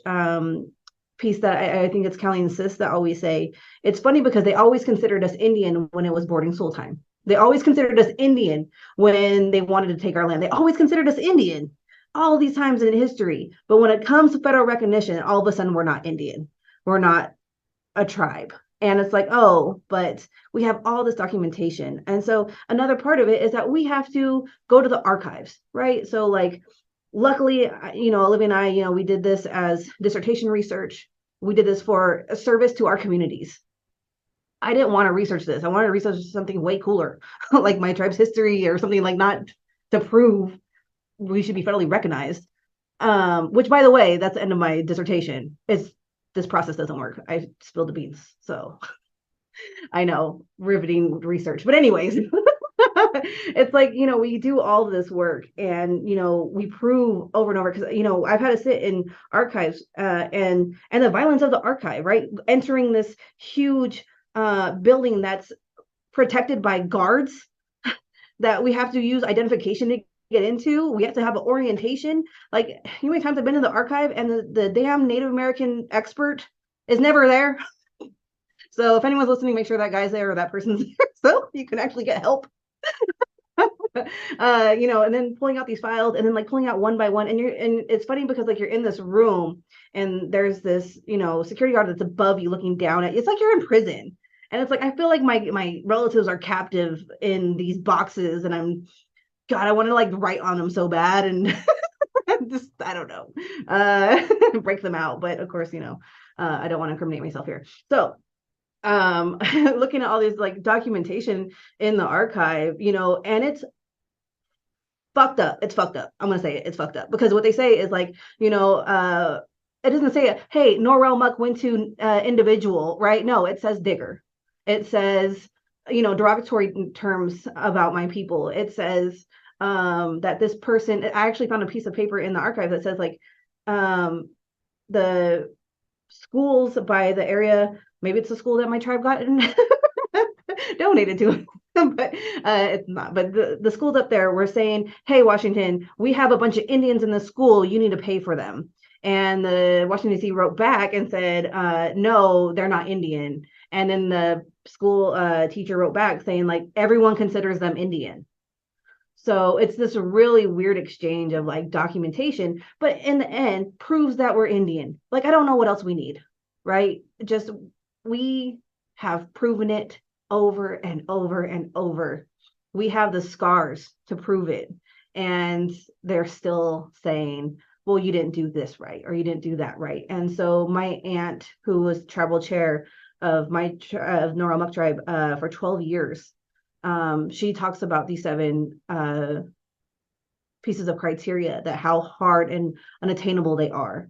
piece that I think it's Callie and Sis that always say, it's funny because they always considered us Indian when it was boarding school time. They always considered us Indian when they wanted to take our land. They always considered us Indian all these times in history. But when it comes to federal recognition, all of a sudden we're not Indian. We're not a tribe. And it's like, oh, but we have all this documentation. And so another part of it is that we have to go to the archives, right? So luckily, Olivia and I, we did this as dissertation research. We did this for a service to our communities. I didn't want to research this. I wanted to research something way cooler, like my tribe's history or something, not to prove we should be federally recognized. Which, by the way, that's the end of my dissertation. This process doesn't work. I spilled the beans. So I know, riveting research. But anyways, it's we do all of this work and, we prove over and over, because, I've had to sit in archives and the violence of the archive, right? Entering this huge building that's protected by guards that we have to use identification to get into. We have to have an orientation. You know how many times I've been in the archive and the damn Native American expert is never there. So if anyone's listening, make sure that guy's there or that person's there so you can actually get help. And then pulling out these files and then like pulling out one by one. And it's funny because like you're in this room and there's this, security guard that's above you looking down at you. It's like you're in prison. And it's like, I feel like my relatives are captive in these boxes and I want to like write on them so bad and just, I don't know, break them out. But of course, I don't want to incriminate myself here. So looking at all this like documentation in the archive, and it's fucked up. It's fucked up. I'm gonna say it's fucked up because what they say is like, it doesn't say, hey, Norrell Muck Wintu individual, right? No, it says digger. It says, derogatory terms about my people. It says that this person, I actually found a piece of paper in the archive that says like the schools by the area, maybe it's a school that my tribe got donated to, but it's not. But the schools up there were saying, hey, Washington, we have a bunch of Indians in the school. You need to pay for them. And the Washington, D.C. wrote back and said, no, they're not Indian. And then the school teacher wrote back saying, like, everyone considers them Indian. So it's this really weird exchange of like documentation, but in the end proves that we're Indian. Like, I don't know what else we need, right? Just we have proven it over and over and over. We have the scars to prove it. And they're still saying, well, you didn't do this right, or you didn't do that right. And so my aunt, who was tribal chair of of Norrell Muck tribe for 12 years, she talks about these 7 pieces of criteria, that how hard and unattainable they are.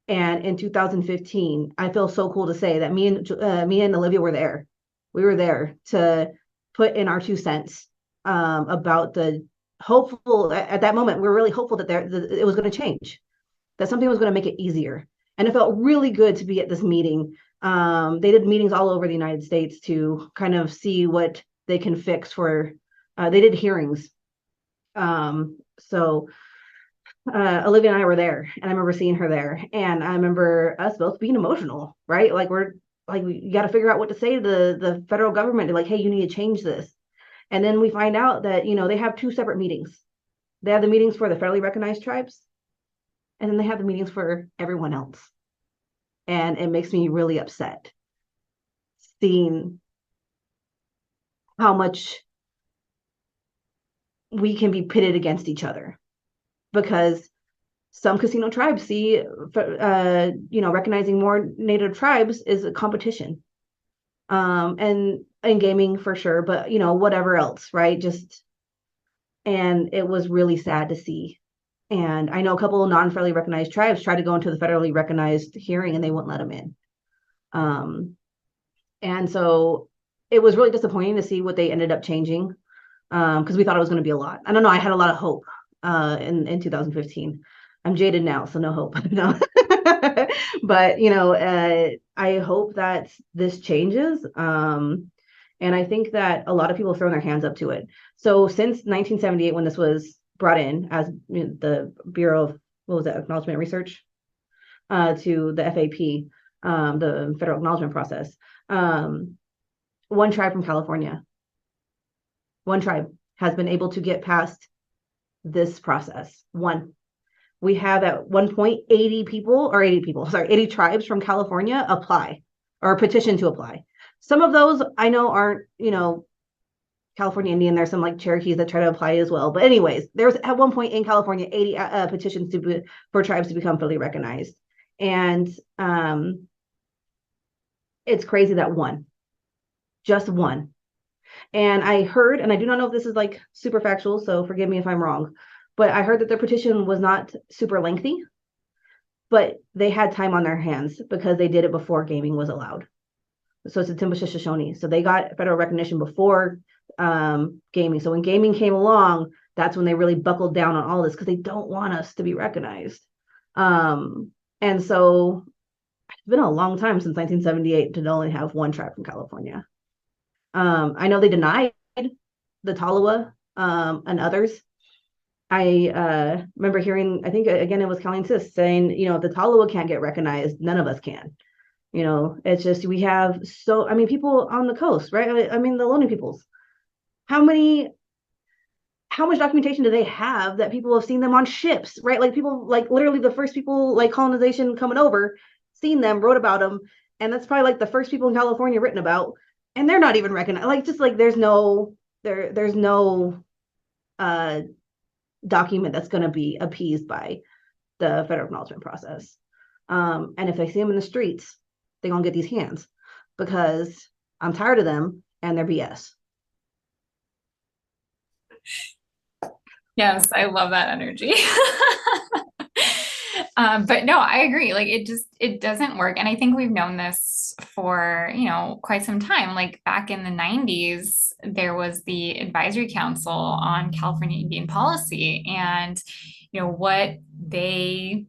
And in 2015, I feel so cool to say that me and Olivia were there. We were there to put in our 2 cents about the hopeful. At that moment, we were really hopeful that it was going to change, that something was going to make it easier. And it felt really good to be at this meeting. They did meetings all over the United States to kind of see what they can fix for. They did hearings. So Olivia and I were there, and I remember seeing her there, and I remember us both being emotional, right? Like we got to figure out what to say to the federal government, like, hey, you need to change this. And then we find out that, they have 2 separate meetings. They have the meetings for the federally recognized tribes, and then they have the meetings for everyone else. And it makes me really upset seeing how much we can be pitted against each other, because some casino tribes see, recognizing more Native tribes is a competition, and gaming for sure, but whatever else, right? And it was really sad to see. And I know a couple of non-federally recognized tribes tried to go into the federally recognized hearing, and they wouldn't let them in. And so it was really disappointing to see what they ended up changing, because we thought it was going to be a lot. I don't know. I had a lot of hope in 2015. I'm jaded now, so no hope. No. But, I hope that this changes. And I think that a lot of people have thrown their hands up to it. So since 1978, when this was brought in as the Bureau of, Acknowledgment Research, to the FAP, the federal acknowledgement process, one tribe from California, one tribe has been able to get past this process. One. We have at one point 80 tribes from California apply or petition to apply. Some of those I know aren't, California Indian. There's some like Cherokees that try to apply as well. But anyways, there's at one point in California 80 petitions for tribes to become fully recognized. And it's crazy that just one. And I heard, and I do not know if this is like super factual, so forgive me if I'm wrong, but I heard that their petition was not super lengthy, but they had time on their hands because they did it before gaming was allowed. So it's a Timbisha Shoshone. So they got federal recognition before gaming. So when gaming came along, that's when they really buckled down on all this, because they don't want us to be recognized. And so it's been a long time since 1978 to only have one tribe from California. I know they denied the Tolowa and others. I remember hearing, I think again it was Colleen Sis saying, if the Tolowa can't get recognized, none of us can. It's just, we have people on the coast, right? The Lonely peoples. How many how much documentation do they have that people have seen them on ships, right? Like people, like literally the first people, like colonization coming over, seen them, wrote about them, and that's probably like the first people in California written about, and they're not even recognized. Like just like there's no uh document that's going to be appeased by the federal acknowledgement process. And if they see them in the streets, they're gonna get these hands because I'm tired of them and their BS. Yes, I love that energy. But no, I agree. Like it doesn't work. And I think we've known this for, quite some time. Like back in the 90s, there was the Advisory Council on California Indian Policy. And, what they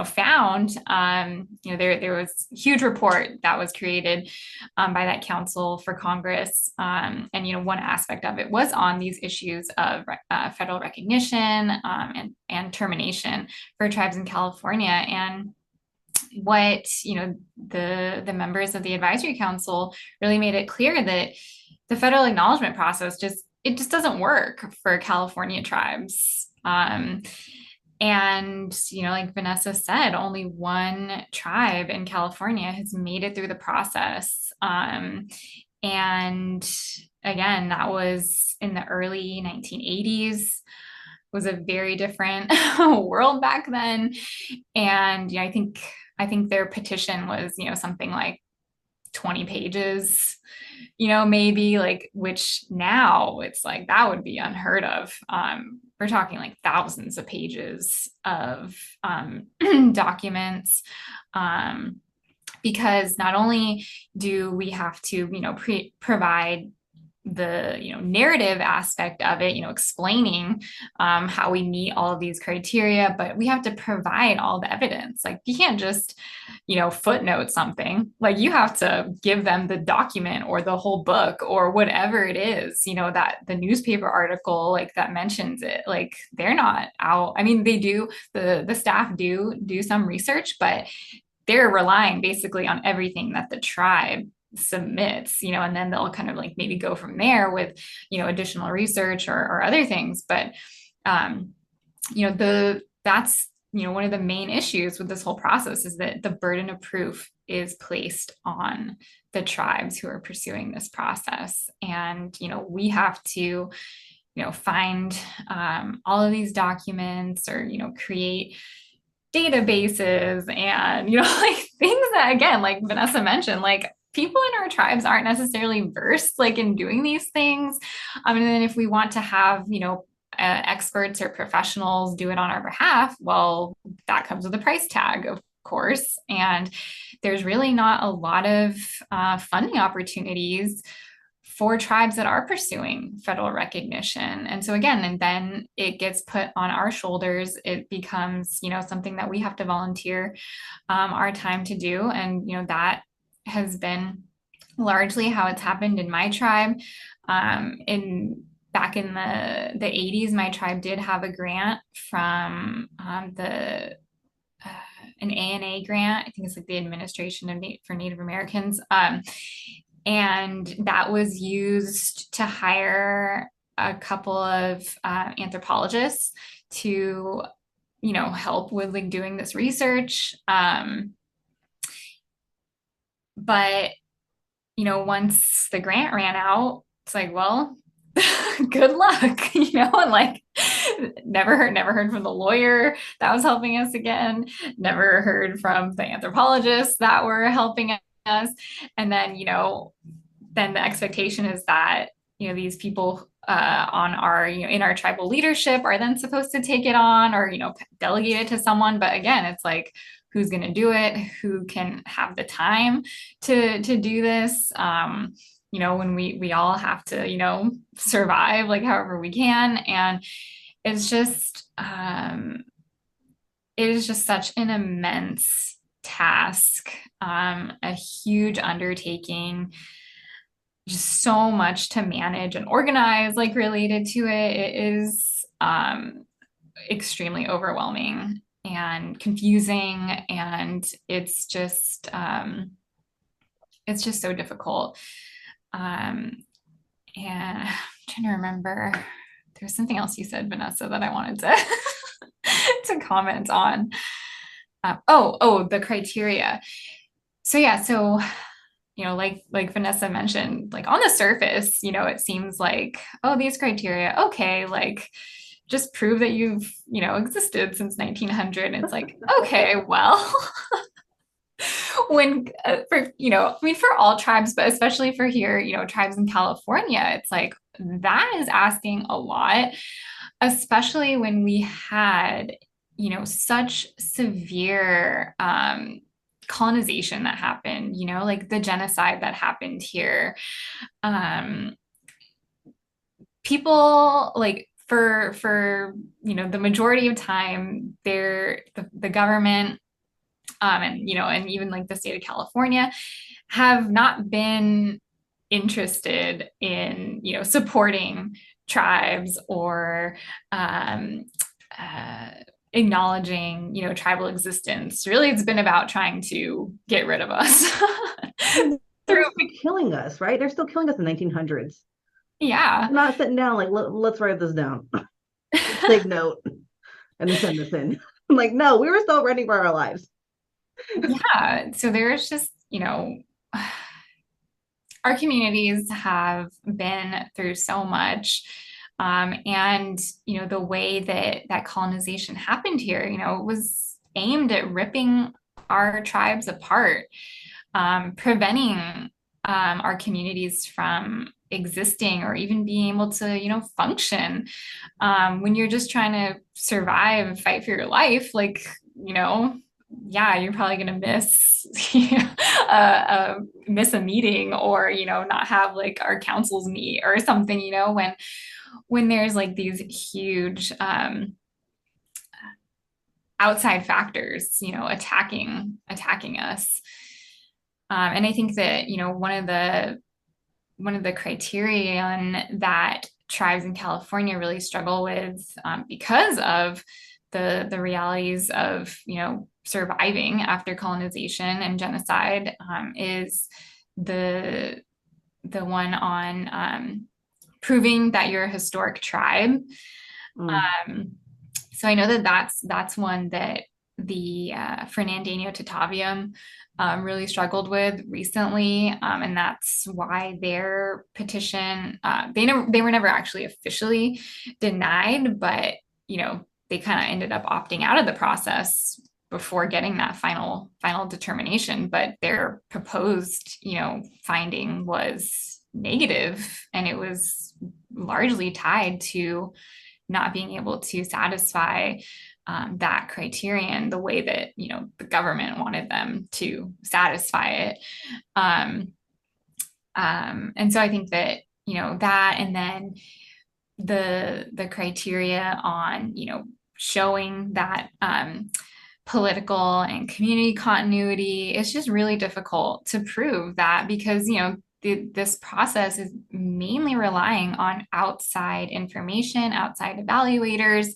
found, there was a huge report that was created by that council for Congress. And, one aspect of it was on these issues of federal recognition and termination for tribes in California. And what, the members of the Advisory Council really made it clear that the federal acknowledgement process just doesn't work for California tribes. And, like Vanessa said, only one tribe in California has made it through the process. And again, that was in the early 1980s. It was a very different world back then. And I think their petition was, something like 20 pages, maybe, like, which now it's like that would be unheard of. We're talking like thousands of pages of documents, because not only do we have to, provide the narrative aspect of it, explaining how we meet all of these criteria, but we have to provide all the evidence. Like you can't just footnote something. Like you have to give them the document or the whole book or whatever it is, that the newspaper article like that mentions it. Like they're not out. I mean, they do, the staff do some research, but they're relying basically on everything that the tribe submits, and then they'll kind of like maybe go from there with, additional research or other things. But, that's, one of the main issues with this whole process is that the burden of proof is placed on the tribes who are pursuing this process. And, we have to, find all of these documents or, create databases and, like things that, again, like Vanessa mentioned, like people in our tribes aren't necessarily versed like in doing these things. And then if we want to have, experts or professionals do it on our behalf, well, that comes with a price tag, of course. And there's really not a lot of funding opportunities for tribes that are pursuing federal recognition. And so again, and then it gets put on our shoulders. It becomes, something that we have to volunteer our time to do. And, that has been largely how it's happened in my tribe. Back in the 80s, my tribe did have a grant from an ANA grant. I think it's like the Administration for Native Americans. And that was used to hire a couple of anthropologists to, help with like doing this research. But, once the grant ran out, it's like, well, good luck, and like never heard from the lawyer that was helping us again, never heard from the anthropologists that were helping us. And then, then the expectation is that, these people on our, in our tribal leadership are then supposed to take it on or, delegate it to someone. But again, it's like, who's going to do it? Who can have the time to do this? When we all have to, survive like however we can. And it's just, it is just such an immense task, a huge undertaking, just so much to manage and organize, like related to it. It is extremely overwhelming and confusing, and it's just so difficult. And I'm trying to remember there's something else you said, Vanessa, that I wanted to to comment on. The criteria. So yeah, so like Vanessa mentioned, like on the surface, it seems like, oh, these criteria, okay, like just prove that you've, existed since 1900. And it's like, okay, well, when for all tribes, but especially for here, tribes in California, it's like that is asking a lot, especially when we had, such severe colonization that happened, like the genocide that happened here. People like for the majority of time, the government and even like the state of California have not been interested in supporting tribes or acknowledging tribal existence. Really, it's been about trying to get rid of us. They're killing us, right? They're still killing us in the 1900s. Yeah. I'm not sitting down like, let's write this down. Take note and then send this in. I'm like, no, we were still running for our lives. Yeah. So there's just, our communities have been through so much. And, the way that colonization happened here, it was aimed at ripping our tribes apart, preventing our communities from existing or even being able to, function. When you're just trying to survive and fight for your life, like, yeah, you're probably going to miss a meeting or, not have like our councils meet or something, when there's like these huge outside factors, attacking us. And I think that, one of the criterion that tribes in California really struggle with, because of the realities of, surviving after colonization and genocide, is the one on proving that you're a historic tribe. So I know that's one that the Fernandino Tataviam really struggled with recently, and that's why their petition, they were never actually officially denied, but they kind of ended up opting out of the process before getting that final determination. But their proposed finding was negative, and it was largely tied to not being able to satisfy that criterion the way that the government wanted them to satisfy it. And so I think that that, and then the criteria on showing that political and community continuity, it's just really difficult to prove that, because this process is mainly relying on outside information, outside evaluators,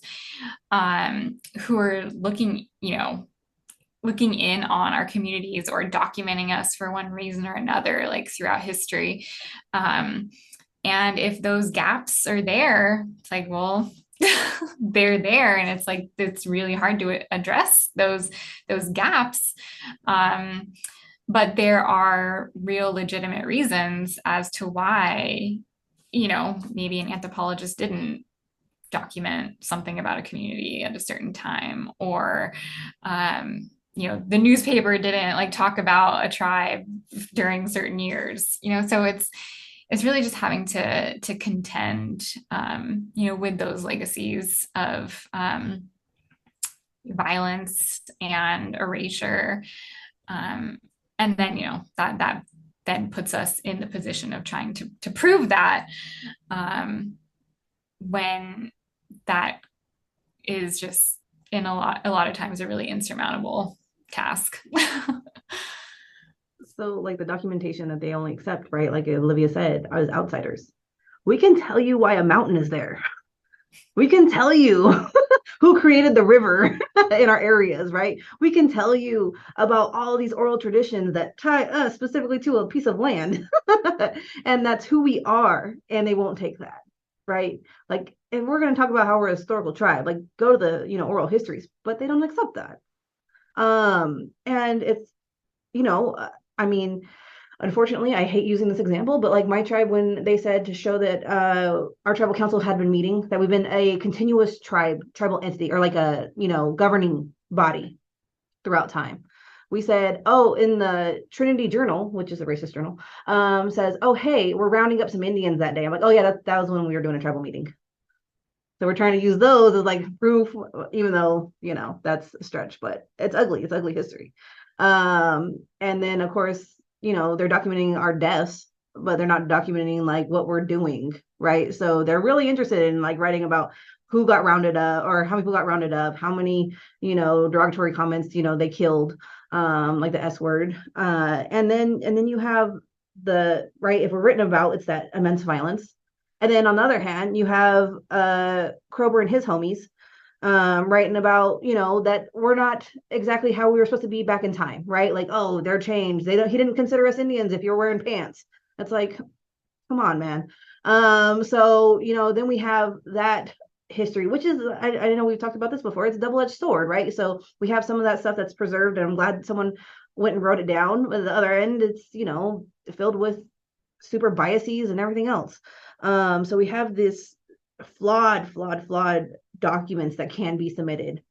who are looking in on our communities or documenting us for one reason or another, like throughout history. And if those gaps are there, it's like, well, they're there, and it's like it's really hard to address those gaps. But there are real legitimate reasons as to why, maybe an anthropologist didn't document something about a community at a certain time, or, the newspaper didn't like talk about a tribe during certain years, so it's really just having to contend, with those legacies of violence and erasure. And then, that then puts us in the position of trying to prove that, when that is just a lot of times a really insurmountable task. So like the documentation that they only accept, right? Like Olivia said, as outsiders. We can tell you why a mountain is there. We can tell you who created the river in our areas, right? We can tell you about all these oral traditions that tie us specifically to a piece of land. And that's who we are. And they won't take that, right? Like, and we're going to talk about how we're a historical tribe, like go to the, oral histories, but they don't accept that. And it's, I mean, unfortunately, I hate using this example, but like my tribe, when they said to show that our tribal council had been meeting, that we've been a continuous tribal entity, or like a, governing body throughout time. We said, oh, in the Trinity Journal, which is a racist journal, says, oh, hey, we're rounding up some Indians that day. I'm like, oh yeah, that was when we were doing a tribal meeting. So we're trying to use those as like proof, even though, that's a stretch, but it's ugly. It's ugly history. And then of course, they're documenting our deaths, but they're not documenting like what we're doing, right? So they're really interested in like writing about who got rounded up, or how many people got rounded up, how many, derogatory comments, they killed, like the S word. And then you have right, if we're written about, it's that immense violence. And then on the other hand, you have Krober and his homies writing about, that we're not exactly how we were supposed to be back in time, right? Like, oh, they're changed. He didn't consider us Indians if you're wearing pants. It's like, come on, man. So, then we have that history, which is, I know we've talked about this before. It's a double-edged sword, right? So we have some of that stuff that's preserved, and I'm glad someone went and wrote it down. But at the other end, it's, filled with super biases and everything else. So we have this flawed documents that can be submitted,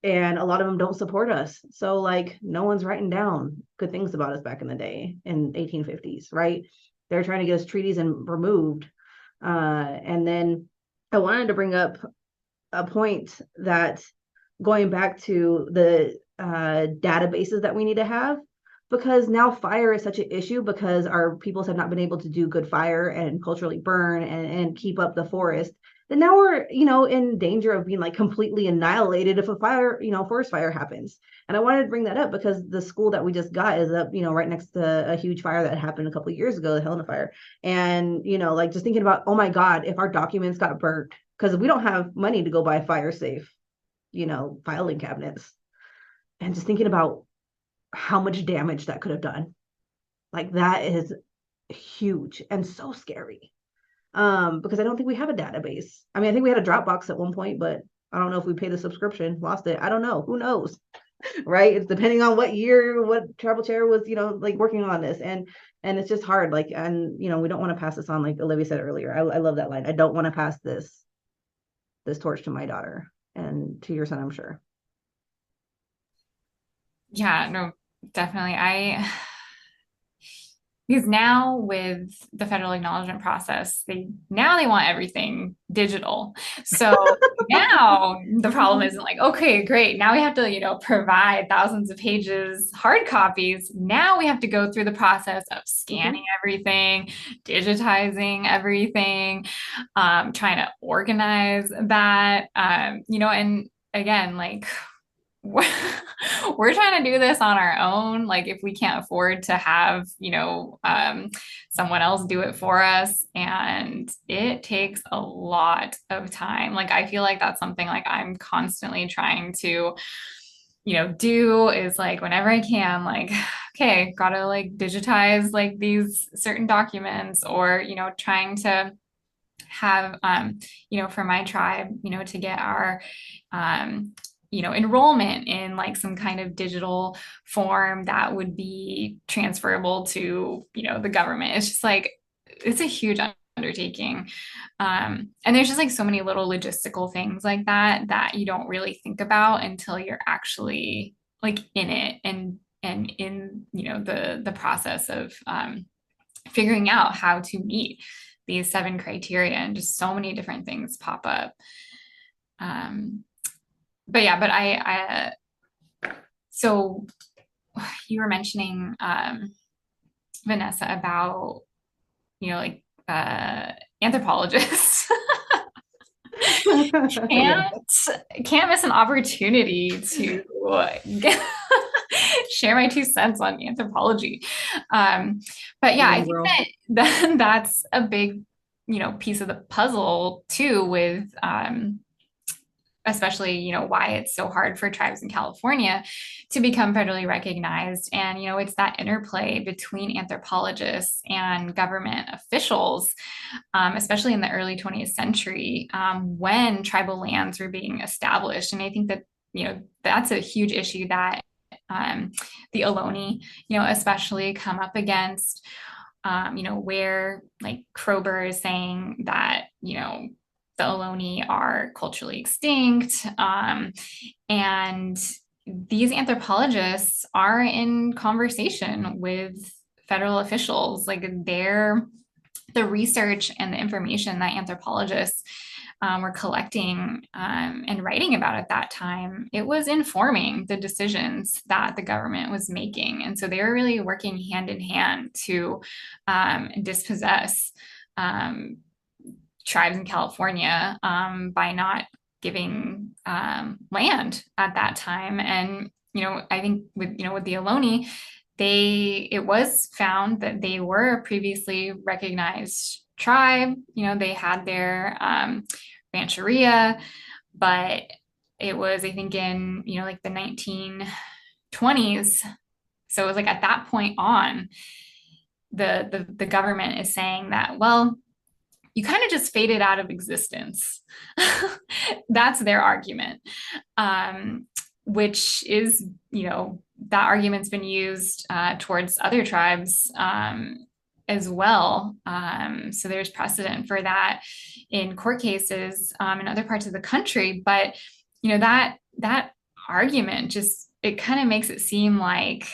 and a lot of them don't support us. So like no one's writing down good things about us back in the day in 1850s, right? They're trying to get us treaties and removed. And then I wanted to bring up a point that, going back to the databases that we need to have, because now fire is such an issue because our peoples have not been able to do good fire and culturally burn and keep up the forest. Then now we're, in danger of being like completely annihilated if a fire, forest fire happens. And I wanted to bring that up because the school that we just got is up, right next to a huge fire that happened a couple of years ago, the Helena fire. And, like just thinking about, oh my God, if our documents got burnt, because we don't have money to go buy fire safe, filing cabinets. And just thinking about how much damage that could have done. Like that is huge and so scary. Because I don't think we have a database. I mean, I think we had a Dropbox at one point, but I don't know if we paid the subscription, lost it. I don't know. Who knows? Right? It's depending on what year, what tribal chair was, like working on this. And it's just hard. Like, and we don't want to pass this on, like Olivia said earlier. I love that line. I don't want to pass this torch to my daughter and to your son, I'm sure. Yeah, no, definitely. Because now with the federal acknowledgement process, they want everything digital. So now the problem isn't like, okay, great. Now we have to, provide thousands of pages, hard copies. Now we have to go through the process of scanning everything, digitizing everything, trying to organize that, and again, like, we're trying to do this on our own. Like if we can't afford to have, someone else do it for us, and it takes a lot of time. Like I feel like that's something like I'm constantly trying to, do is like whenever I can, like, okay, gotta like digitize like these certain documents, or, trying to have, for my tribe, to get our, enrollment in like some kind of digital form that would be transferable to, the government. It's just like, it's a huge undertaking. And there's just like so many little logistical things like that you don't really think about until you're actually like in it and in, the process of figuring out how to meet these 7 criteria, and just so many different things pop up. But I so you were mentioning, Vanessa, about, like, anthropologists can't miss an opportunity to share my 2 cents on anthropology. But yeah, I think that's a big, piece of the puzzle too, with, especially, why it's so hard for tribes in California to become federally recognized. And, it's that interplay between anthropologists and government officials, especially in the early 20th century, when tribal lands were being established. And I think that, that's a huge issue that the Ohlone, especially come up against, where like Kroeber is saying that, the Ohlone are culturally extinct. And these anthropologists are in conversation with federal officials, like the research and the information that anthropologists were collecting and writing about at that time, it was informing the decisions that the government was making. And so they were really working hand in hand to dispossess tribes in California by not giving land at that time. And, I think with the Ohlone, it was found that they were a previously recognized tribe. They had their rancheria, but it was, I think, in, like the 1920s. So it was like at that point on, the government is saying that, well, you kind of just faded out of existence. That's their argument, which is, that argument's been used towards other tribes as well. So there's precedent for that in court cases in other parts of the country. But, that argument just, it kind of makes it seem like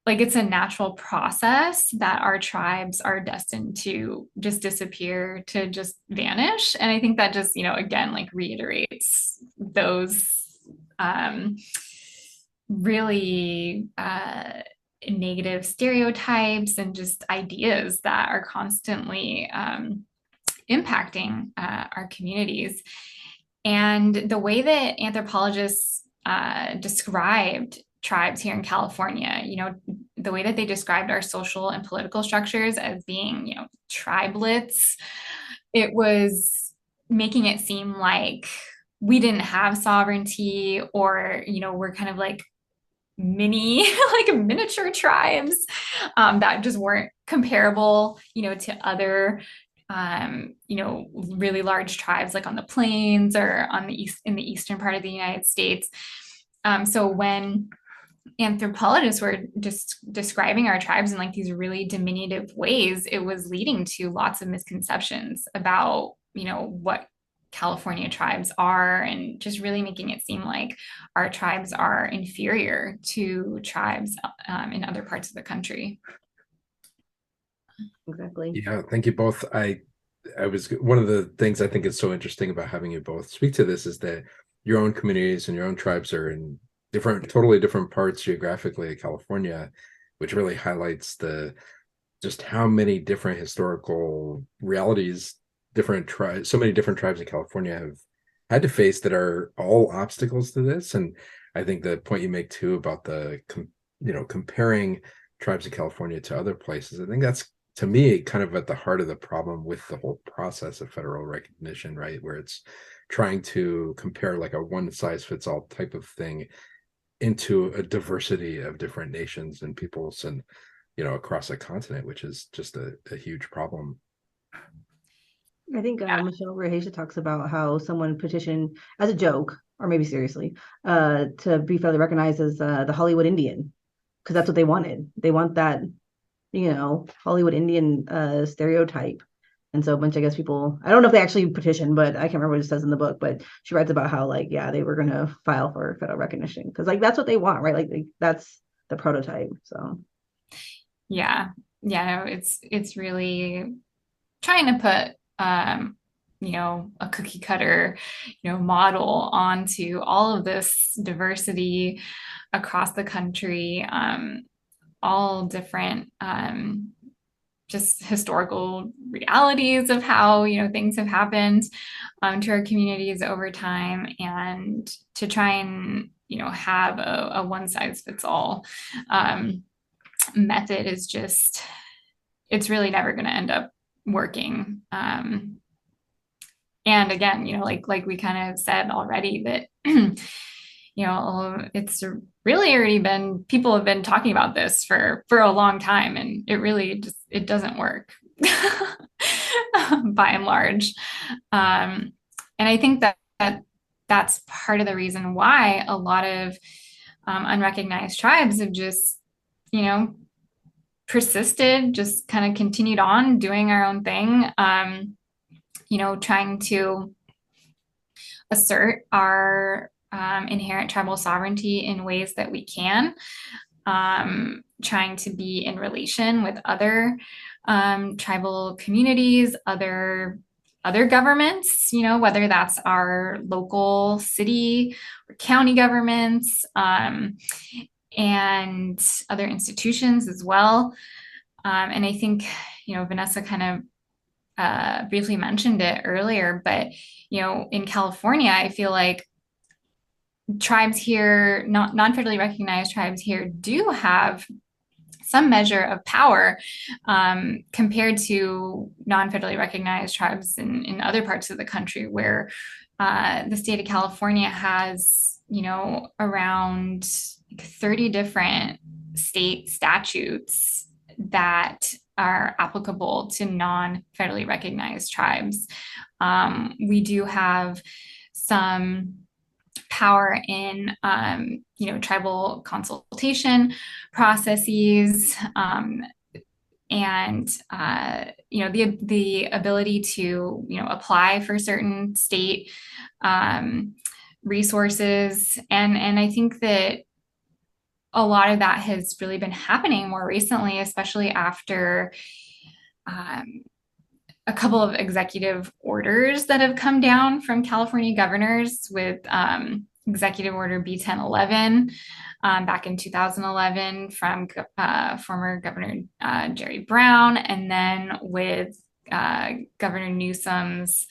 it's a natural process that our tribes are destined to just disappear, to just vanish. And I think that just, again, like reiterates those really negative stereotypes and just ideas that are constantly impacting our communities. And the way that anthropologists described tribes here in California, the way that they described our social and political structures as being, tribelets, it was making it seem like we didn't have sovereignty, or, we're kind of like miniature tribes that just weren't comparable, to other really large tribes like on the plains or in the eastern part of the United States. So when anthropologists were just describing our tribes in like these really diminutive ways, it was leading to lots of misconceptions about, what California tribes are, and just really making it seem like our tribes are inferior to tribes in other parts of the country. Exactly. Yeah, thank you both. I was, one of the things I think is so interesting about having you both speak to this is that your own communities and your own tribes are in totally different parts geographically of California, which really highlights just how many different historical realities so many different tribes in California have had to face that are all obstacles to this. And I think the point you make too about comparing tribes in California to other places, I think that's, to me, kind of at the heart of the problem with the whole process of federal recognition, right? Where it's trying to compare like a one size fits all type of thing into a diversity of different nations and peoples and, across a continent, which is just a huge problem. I think Michelle Raheja talks about how someone petitioned as a joke, or maybe seriously, to be federally recognized as the Hollywood Indian, because that's what they wanted. They want that, Hollywood Indian stereotype. And so a bunch, I guess, people, I don't know if they actually petitioned, but I can't remember what it says in the book, but she writes about how, like, yeah, they were going to file for federal recognition because, like, that's what they want, right? Like that's the prototype. So. Yeah. No, it's really trying to put, a cookie cutter, model onto all of this diversity across the country, all different, just historical realities of how, things have happened to our communities over time, and to try and, have a one size fits all method is just, it's really never going to end up working. And again, like we kind of said already that, it's really already been, people have been talking about this for a long time, and it really just, it doesn't work by and large. And I think that's part of the reason why a lot of unrecognized tribes have just, persisted, just kind of continued on doing our own thing, trying to assert our inherent tribal sovereignty in ways that we can, trying to be in relation with other tribal communities, other governments, whether that's our local city or county governments, and other institutions as well. And I think, Vanessa kind of briefly mentioned it earlier, but, in California, I feel like tribes here, non-federally recognized tribes here, do have some measure of power compared to non-federally recognized tribes in other parts of the country, where the state of California has, around 30 different state statutes that are applicable to non-federally recognized tribes. We do have some power in, tribal consultation processes, and, the ability to, apply for certain state resources. And I think that a lot of that has really been happening more recently, especially after a couple of executive orders that have come down from California governors, with Executive Order B1011 back in 2011 from former Governor Jerry Brown, and then with Governor Newsom's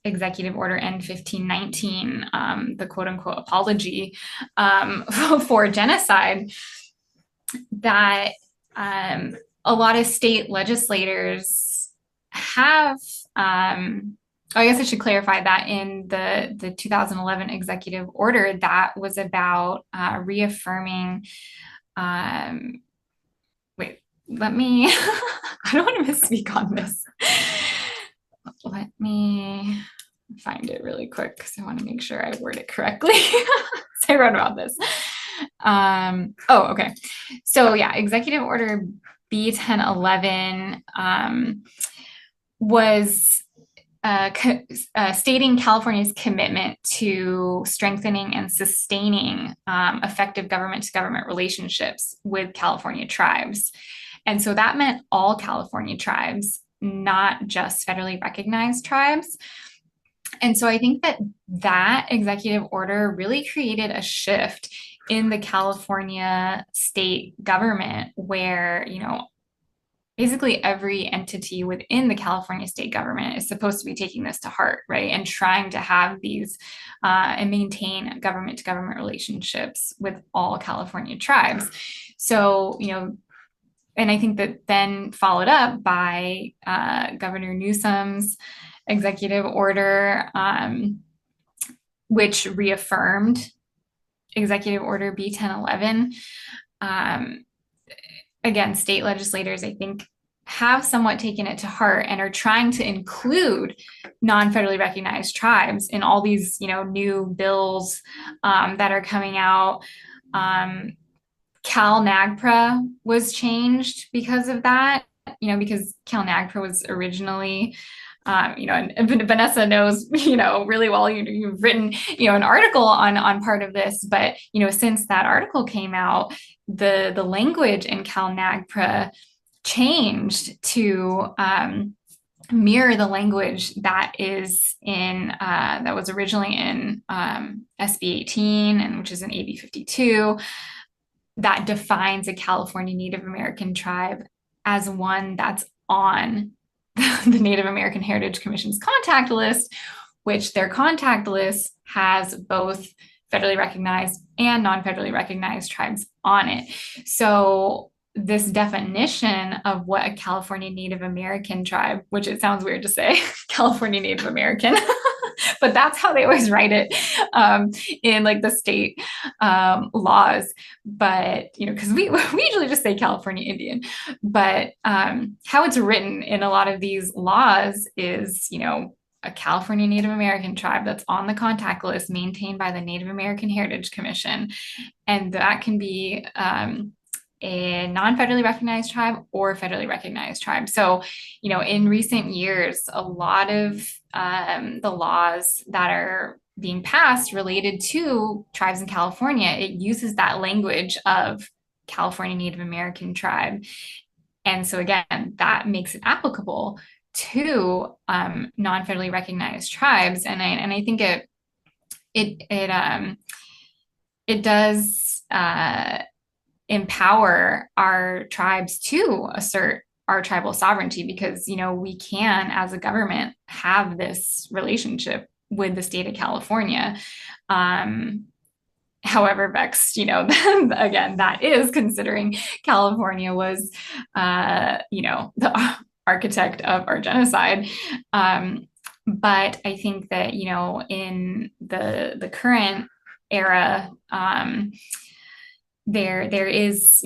Executive Order N1519, the quote unquote apology for genocide, that a lot of state legislators have, I guess I should clarify that in the 2011 executive order, that was about reaffirming, wait, let me, I don't want to misspeak on this. Let me find it really quick because I want to make sure I word it correctly. So I wrote about this. Okay. So yeah, Executive Order B1011 was stating California's commitment to strengthening and sustaining effective government-to-government relationships with California tribes. And so that meant all California tribes, not just federally recognized tribes. And so I think that executive order really created a shift in the California state government, where, basically every entity within the California state government is supposed to be taking this to heart, right? And trying to have these and maintain government-to-government relationships with all California tribes. So, and I think that then followed up by Governor Newsom's executive order, which reaffirmed Executive Order B1011. Again, state legislators, I think, have somewhat taken it to heart and are trying to include non-federally recognized tribes in all these, new bills that are coming out. Cal NAGPRA was changed because of that, because Cal NAGPRA was originally, and Vanessa knows, really well, you've written, an article on part of this, but, since that article came out, the language in Cal NAGPRA changed to mirror the language that is in, that was originally in SB 18, and which is in AB 52, that defines a California Native American tribe as one that's on the Native American Heritage Commission's contact list, which their contact list has both federally recognized and non-federally recognized tribes on it. So this definition of what a California Native American tribe, which it sounds weird to say, California Native American, but that's how they always write it in like the state laws. But, because we usually just say California Indian, but how it's written in a lot of these laws is, a California Native American tribe that's on the contact list maintained by the Native American Heritage Commission. And that can be a non-federally recognized tribe or federally recognized tribe. So, in recent years, a lot of the laws that are being passed related to tribes in California, it uses that language of California Native American tribe. And so again, that makes it applicable to non-federally recognized tribes. And I think it does empower our tribes to assert our tribal sovereignty, because we can, as a government, have this relationship with the state of California. However vexed, again, that is, considering California was the architect of our genocide. But I think that in the current era, there is,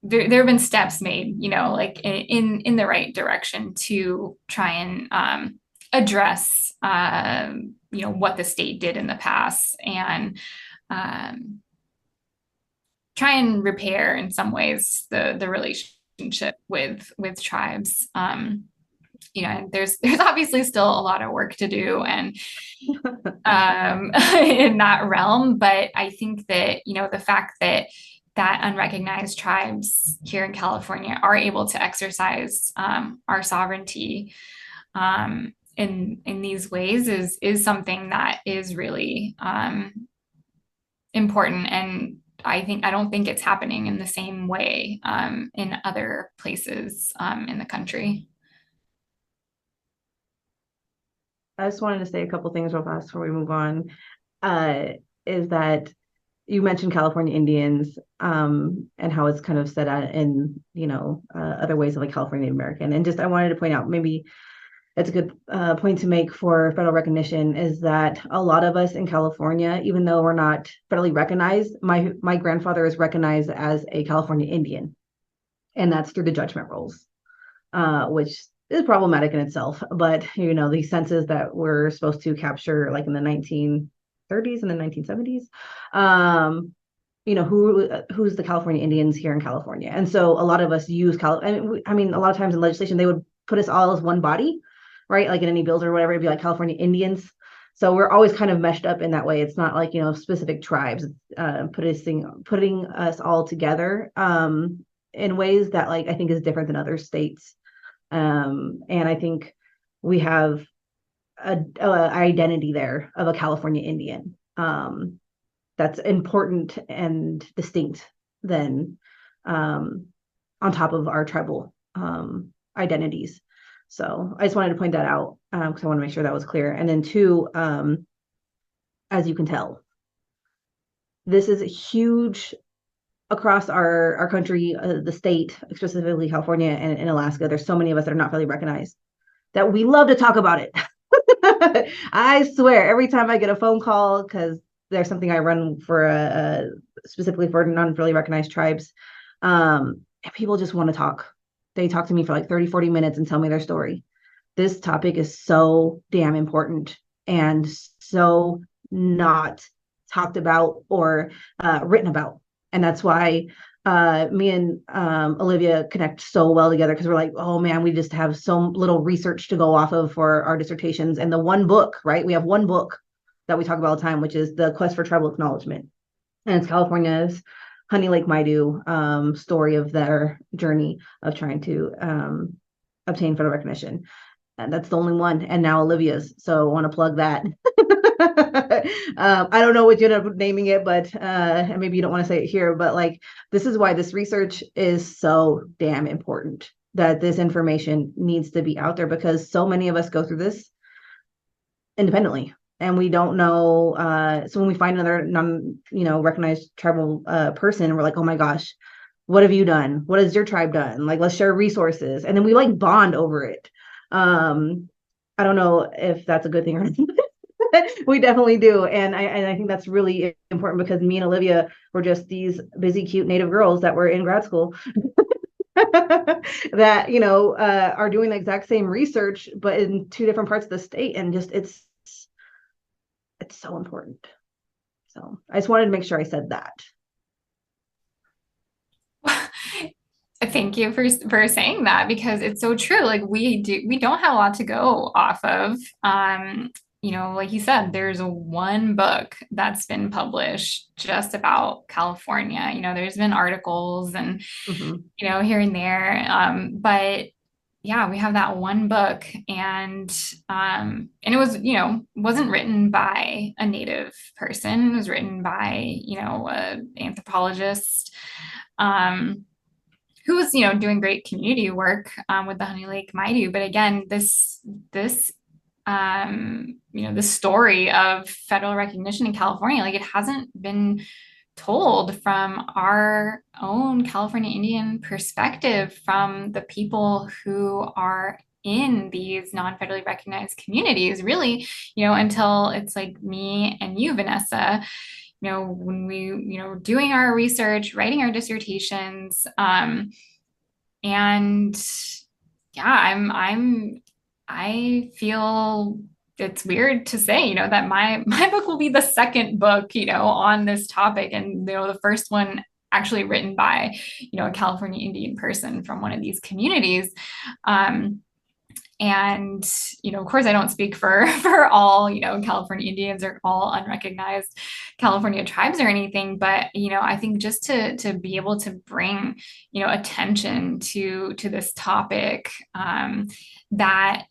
there have been steps made, like in the right direction to try and address, what the state did in the past, and try and repair in some ways the relationship with tribes. There's obviously still a lot of work to do, and in that realm. But I think that, the fact that unrecognized tribes here in California are able to exercise our sovereignty in these ways is something that is really important. And I don't think it's happening in the same way in other places in the country. I just wanted to say a couple things real fast before we move on. Is that you mentioned California Indians and how it's kind of set out in other ways of like California Native American, and just I wanted to point out, maybe it's a good point to make for federal recognition, is that a lot of us in California, even though we're not federally recognized, my grandfather is recognized as a California Indian, and that's through the judgment rolls, which is problematic in itself. But these census that we're supposed to capture, like in the 1930s and the 1970s, who's the California Indians here in California. And so a lot of us use a lot of times in legislation they would put us all as one body, right? Like in any bills or whatever, it'd be like California Indians. So we're always kind of meshed up in that way. It's not like specific tribes, putting us all together in ways that I think is different than other states. And I think we have an identity there of a California Indian that's important and distinct than on top of our tribal identities. So I just wanted to point that out because I want to make sure that was clear. And then two, as you can tell, this is huge across our country, the state, specifically California and Alaska. There's so many of us that are not really recognized that we love to talk about it. I swear, every time I get a phone call, because there's something I run for specifically for non-really recognized tribes, and people just want to talk. They talk to me for like 30, 40 minutes and tell me their story. This topic is so damn important and so not talked about or written about. And that's why me and Olivia connect so well together, because we're like, oh man, we just have so little research to go off of for our dissertations. And the one book, right? We have one book that we talk about all the time, which is the Quest for Tribal Acknowledgement. And it's California's Honey Lake Maidu story of their journey of trying to obtain federal recognition. And that's the only one. And now Olivia's. So I want to plug that. I don't know what you end up naming it, but maybe you don't want to say it here, but this is why this research is so damn important, that this information needs to be out there, because so many of us go through this independently and we don't know. So when we find another recognized tribal person, we're like, oh my gosh, what have you done? What has your tribe done? Like, let's share resources. And then we like bond over it. I don't know if that's a good thing or not. We definitely do. And I think that's really important because me and Olivia were just these busy, cute Native girls that were in grad school that, are doing the exact same research, but in two different parts of the state. And just, it's so important. So I just wanted to make sure I said that. Thank you for saying that, because it's so true. Like we don't have a lot to go off of. Like you said, there's one book that's been published just about California. There's been articles and here and there. But yeah, we have that one book, and it was, wasn't written by a Native person. It was written by, an anthropologist. Who was, doing great community work with the Honey Lake Maidu. But again, this story of federal recognition in California, like it hasn't been told from our own California Indian perspective, from the people who are in these non-federally recognized communities, really, until it's like me and you, Vanessa, when we, doing our research, writing our dissertations, and yeah, I feel it's weird to say, that my book will be the second book, on this topic, and the first one actually written by, a California Indian person from one of these communities. And, of course, I don't speak for all, California Indians or all unrecognized California tribes or anything. But, I think just to be able to bring, attention to this topic, that,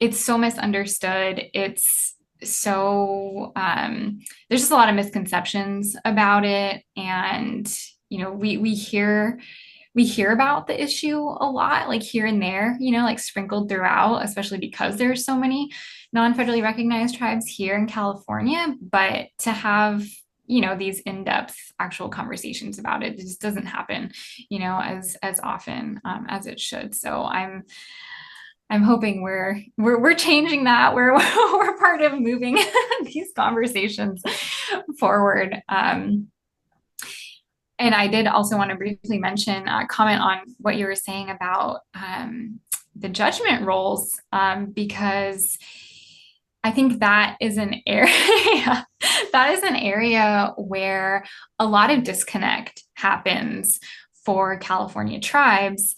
it's so misunderstood. It's so, there's just a lot of misconceptions about it. And, we hear about the issue a lot, like here and there, like sprinkled throughout, especially because there's so many non-federally recognized tribes here in California. But to have, these in-depth actual conversations about it, it just doesn't happen, as often as it should. So I'm hoping we're changing that. We're part of moving these conversations forward. And I did also want to briefly comment on what you were saying about the judgment roles, because I think that is an area where a lot of disconnect happens for California tribes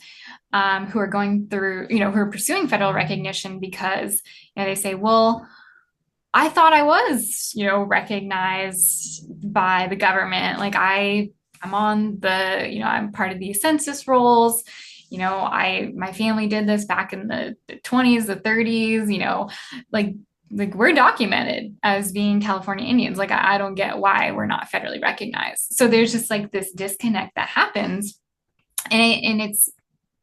who are going through, who are pursuing federal recognition, because they say, well, I thought I was, recognized by the government. Like I'm on the, I'm part of these census rolls. My family did this back in the 20s, the 30s, like we're documented as being California Indians. Like I don't get why we're not federally recognized. So there's just like this disconnect that happens. And it's,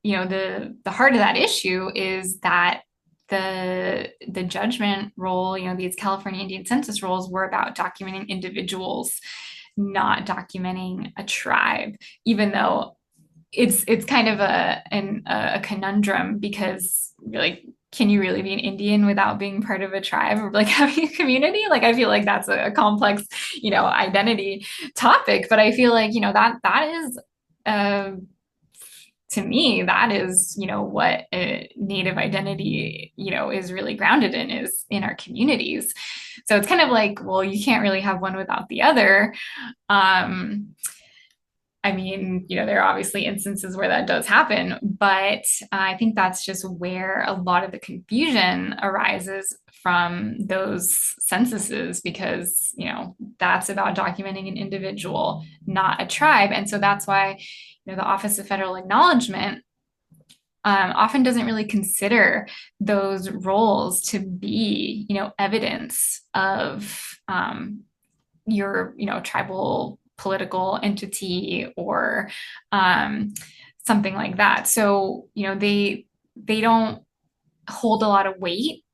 the heart of that issue is that the judgment role, these California Indian census rolls were about documenting individuals, not documenting a tribe, even though it's kind of a conundrum, because like, can you really be an Indian without being part of a tribe or like having a community? Like, I feel like that's a complex, identity topic, but I feel like, that is, to me, that is, what a Native identity, is really grounded in, is in our communities. So it's kind of like, well, you can't really have one without the other. I mean, there are obviously instances where that does happen, but I think that's just where a lot of the confusion arises from those censuses, because, that's about documenting an individual, not a tribe. And so that's why, the Office of Federal Acknowledgement often doesn't really consider those roles to be, evidence of your, tribal political entity or something like that. So, they don't hold a lot of weight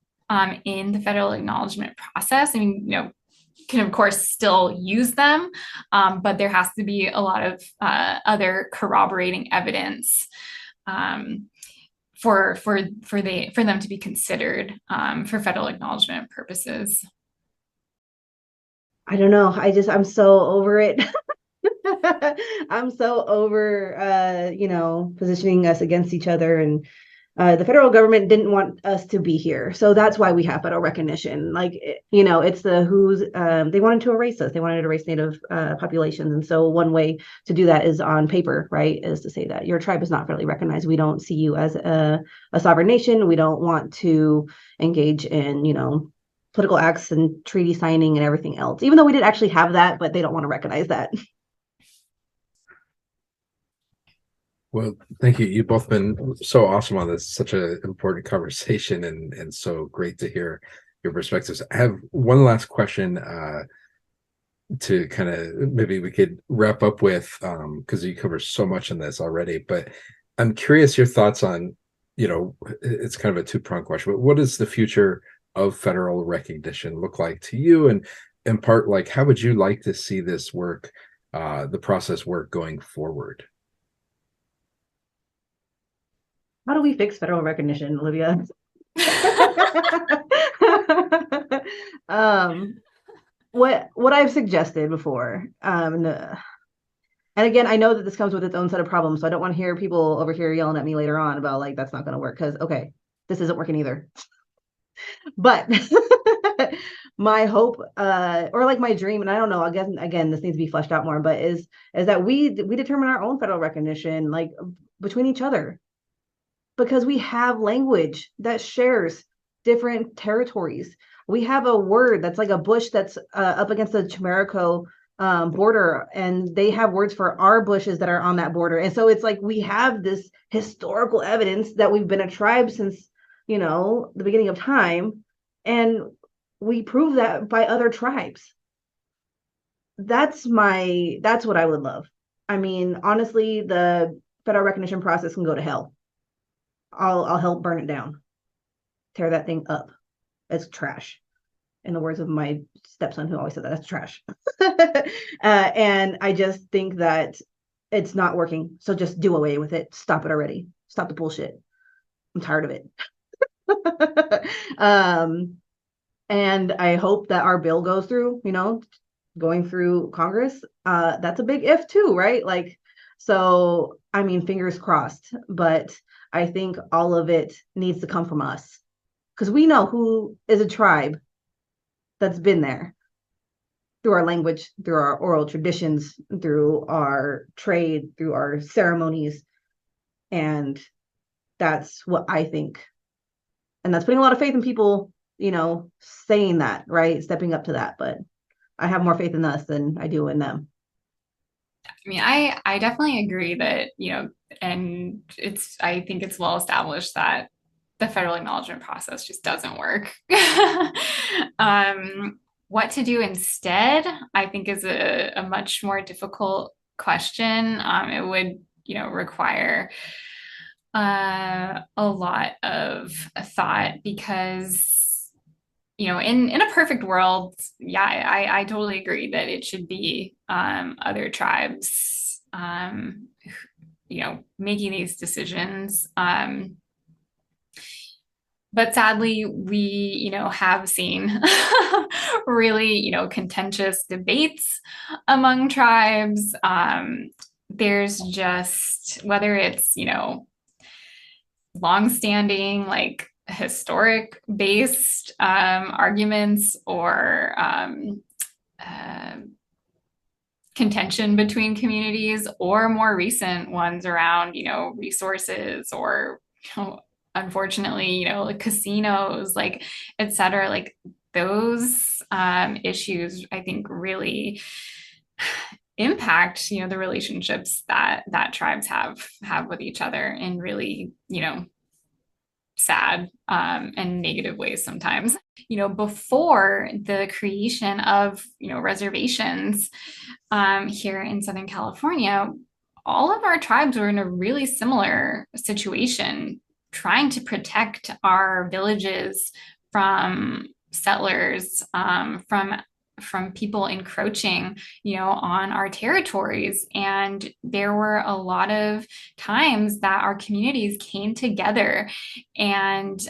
in the federal acknowledgement process. I mean, can of course still use them, but there has to be a lot of other corroborating evidence for them to be considered for federal acknowledgement purposes. I don't know. I'm so over it. I'm so over, positioning us against each other. And the federal government didn't want us to be here. So that's why we have federal recognition. Like, it's the who's, they wanted to erase us. They wanted to erase Native populations. And so one way to do that is on paper, right? Is to say that your tribe is not federally recognized. We don't see you as a sovereign nation. We don't want to engage in, political acts and treaty signing and everything else, even though we did actually have that, but they don't want to recognize that. Well, thank you. You've both been so awesome on this, such an important conversation, and so great to hear your perspectives. I have one last question to kind of maybe we could wrap up with, because you covered so much in this already, but I'm curious your thoughts on, it's kind of a two-pronged question, but what does the future of federal recognition look like to you? And in part, like, how would you like to see this work, the process work going forward? How do we fix federal recognition, Olivia? What I've suggested before, and again, I know that this comes with its own set of problems, so I don't want to hear people over here yelling at me later on about like that's not going to work, because okay, this isn't working either. But my hope, or like my dream, and I don't know, I guess again this needs to be fleshed out more, but is that we determine our own federal recognition, like between each other, because we have language that shares different territories. We have a word that's like a bush that's up against the Chimerico border, and they have words for our bushes that are on that border. And so it's like we have this historical evidence that we've been a tribe since the beginning of time, and we prove that by other tribes. That's what I would love. I mean, honestly, the federal recognition process can go to hell. I'll help burn it down, tear that thing up. It's trash, in the words of my stepson, who always said that's trash. And I just think that it's not working. So just do away with it. Stop it already. Stop the bullshit. I'm tired of it. And I hope that our bill goes through, going through Congress. That's a big if too, right? Like, so, I mean, fingers crossed, but I think all of it needs to come from us, because we know who is a tribe that's been there through our language, through our oral traditions, through our trade, through our ceremonies. And that's what I think. And that's putting a lot of faith in people, saying that, right? Stepping up to that. But I have more faith in us than I do in them. I mean, I definitely agree that, and I think it's well established that the federal acknowledgement process just doesn't work. What to do instead, I think, is a much more difficult question. It would, require a lot of thought, because in a perfect world, yeah, I totally agree that it should be other tribes, making these decisions. But sadly, we, have seen really, contentious debates among tribes. There's just, whether it's, longstanding, like, historic based arguments, or contention between communities, or more recent ones around resources, or unfortunately like casinos, like, etc. Like, those issues, I think, really impact the relationships that tribes have with each other in really sad and negative ways sometimes. Before the creation of reservations here in Southern California, all of our tribes were in a really similar situation, trying to protect our villages from settlers, from people encroaching, on our territories. And there were a lot of times that our communities came together and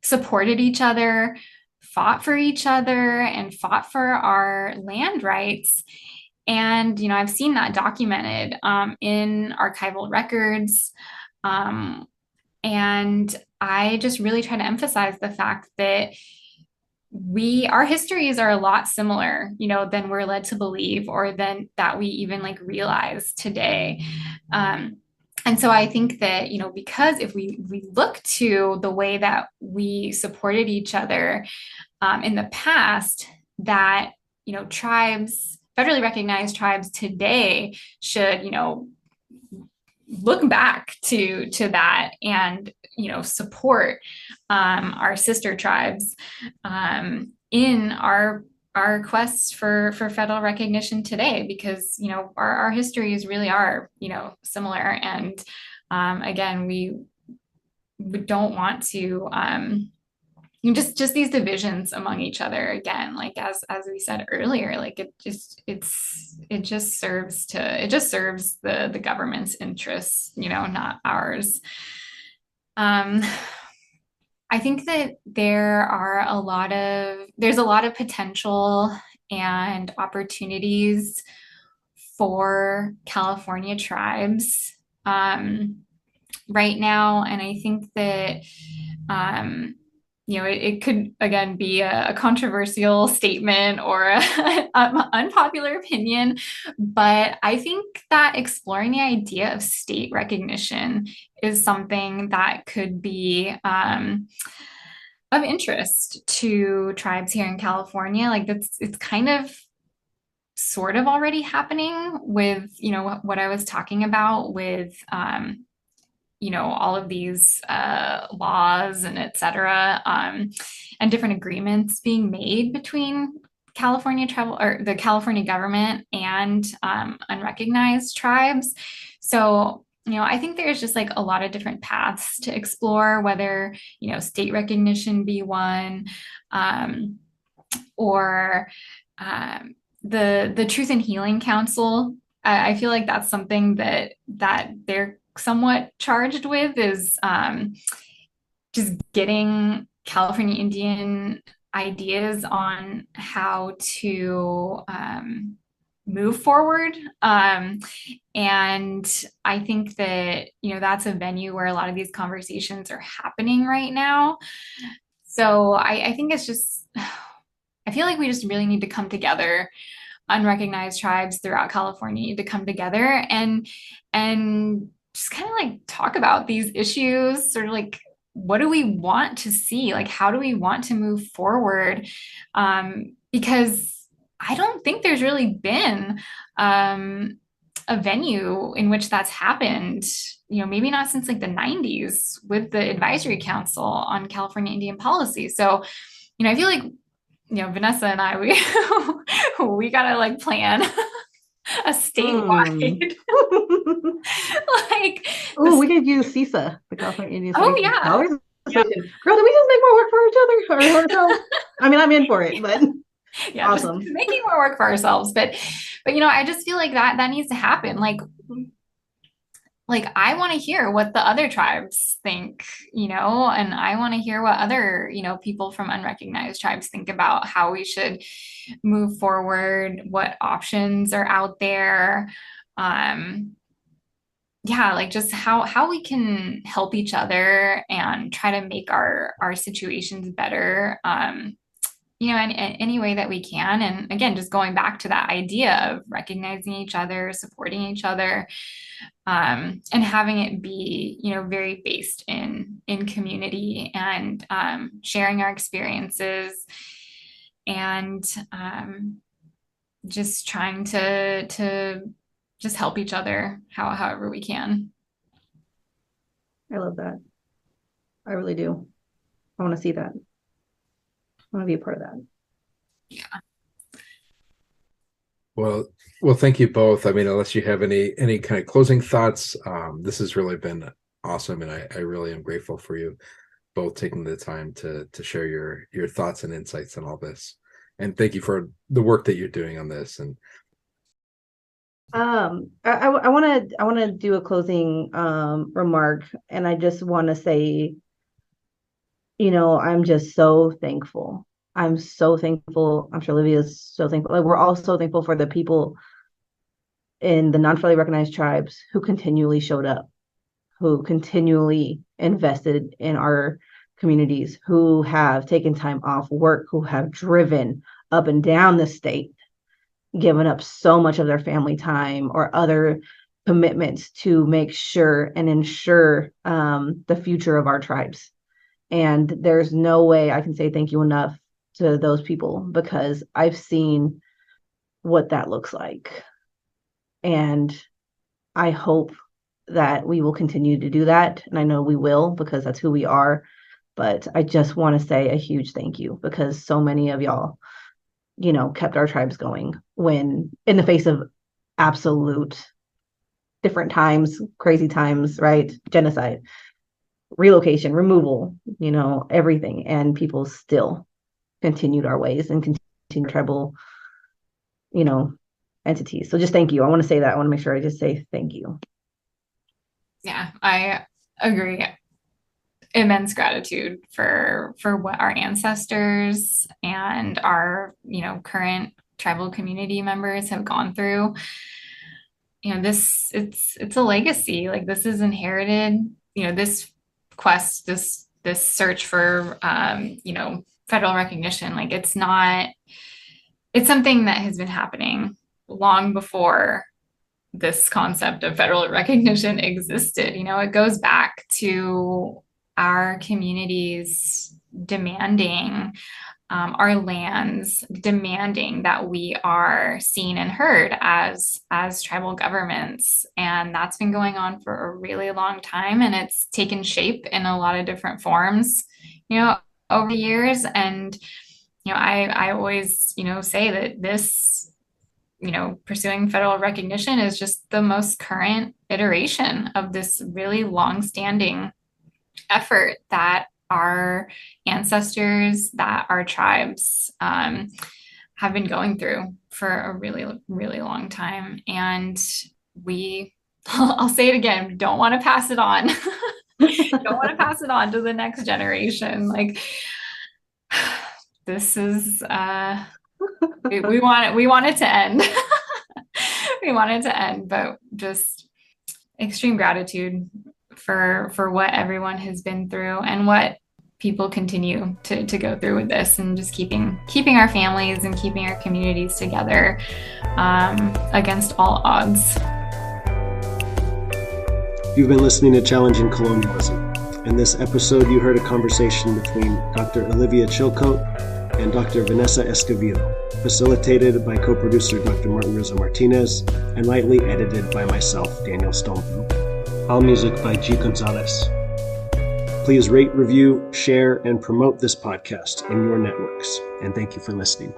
supported each other, fought for each other, and fought for our land rights. And, I've seen that documented in archival records. And I just really try to emphasize the fact that our histories are a lot similar, than we're led to believe, or than that we even realize today. And so I think that, because if we look to the way that we supported each other in the past, that, tribes, federally recognized tribes today should, look back to that and, support our sister tribes in our quest for federal recognition today, because our histories really are similar. And again, we don't want to just these divisions among each other again, as we said earlier, it just serves the government's interests, not ours. I think that there's a lot of potential and opportunities for California tribes right now. And I think that, it could, again, be a controversial statement or an unpopular opinion, but I think that exploring the idea of state recognition is something that could be of interest to tribes here in California. It's kind of sort of already happening with, what I was talking about with all of these laws and et cetera, and different agreements being made between California tribal, or the California government, and unrecognized tribes. So, I think there's just a lot of different paths to explore, whether, state recognition be one, or the Truth and Healing Council. I feel like that's something that they're somewhat charged with, is just getting California Indian ideas on how to move forward. And I think that, that's a venue where a lot of these conversations are happening right now. So I think it's just, I feel like we just really need to come together. Unrecognized tribes throughout California need to come together and just kind of talk about these issues, sort of what do we want to see? How do we want to move forward? Because I don't think there's really been a venue in which that's happened, maybe not since the 90s with the Advisory Council on California Indian Policy. So, I feel like, Vanessa and I, we gotta plan a statewide. We could use CISA, the California Indian Studies. Oh yeah. Girl, did we just make more work for each other or ourselves? I mean, I'm in for it, but yeah, awesome. Just making more work for ourselves. But I just feel like that needs to happen. I want to hear what the other tribes think, and I want to hear what other, people from unrecognized tribes think about how we should move forward, what options are out there. Just how we can help each other and try to make our situations better, in any way that we can. And again, just going back to that idea of recognizing each other, supporting each other, and having it be, very based in community, and sharing our experiences, and just trying to just help each other however we can. I love that. I really do. I want to see that. I want to be a part of that. Yeah. Well, thank you both. I mean, unless you have any kind of closing thoughts, this has really been awesome, and I really am grateful for you both taking the time to share your thoughts and insights on all this. And thank you for the work that you're doing on this. And I want to do a closing remark, and I just want to say, I'm just so thankful. I'm so thankful. I'm sure Olivia is so thankful. Like, we're all so thankful for the people in the non-federally recognized tribes who continually showed up, who continually invested in our communities, who have taken time off work, who have driven up and down the state, given up so much of their family time or other commitments to make sure and ensure the future of our tribes. And there's no way I can say thank you enough to those people, because I've seen what that looks like. And I hope that we will continue to do that. And I know we will, because that's who we are. But I just want to say a huge thank you, because so many of y'all, kept our tribes going when in the face of absolute different times, crazy times, right? Genocide, relocation, removal, everything. And people still continued our ways and continued tribal, entities. So just thank you. I want to say that. I want to make sure I just say thank you. Yeah, I agree. Immense gratitude for what our ancestors and our current tribal community members have gone through. It's a legacy. Like, this is inherited. This quest, this search for federal recognition. Like, it's something that has been happening long before this concept of federal recognition existed. It goes back to our communities demanding our lands, demanding that we are seen and heard as tribal governments. And that's been going on for a really long time, and it's taken shape in a lot of different forms, over the years. And, I always, say that this, pursuing federal recognition is just the most current iteration of this really long-standing effort that our ancestors, that our tribes have been going through for a really, really long time. And I'll say it again, don't want to pass it on. Don't want to pass it on to the next generation. Like, this is, we want it to end. We want it to end, but just extreme gratitude for what everyone has been through and what people continue to go through with this, and just keeping our families and keeping our communities together against all odds. You've been listening to Challenging Colonialism. In this episode, you heard a conversation between Dr. Olivia Chilcote and Dr. Vanessa Esquivido, facilitated by co-producer Dr. Martin Rizzo Martinez and lightly edited by myself, Daniel Stonebrew. All music by G. Gonzalez. Please rate, review, share, and promote this podcast in your networks. And thank you for listening.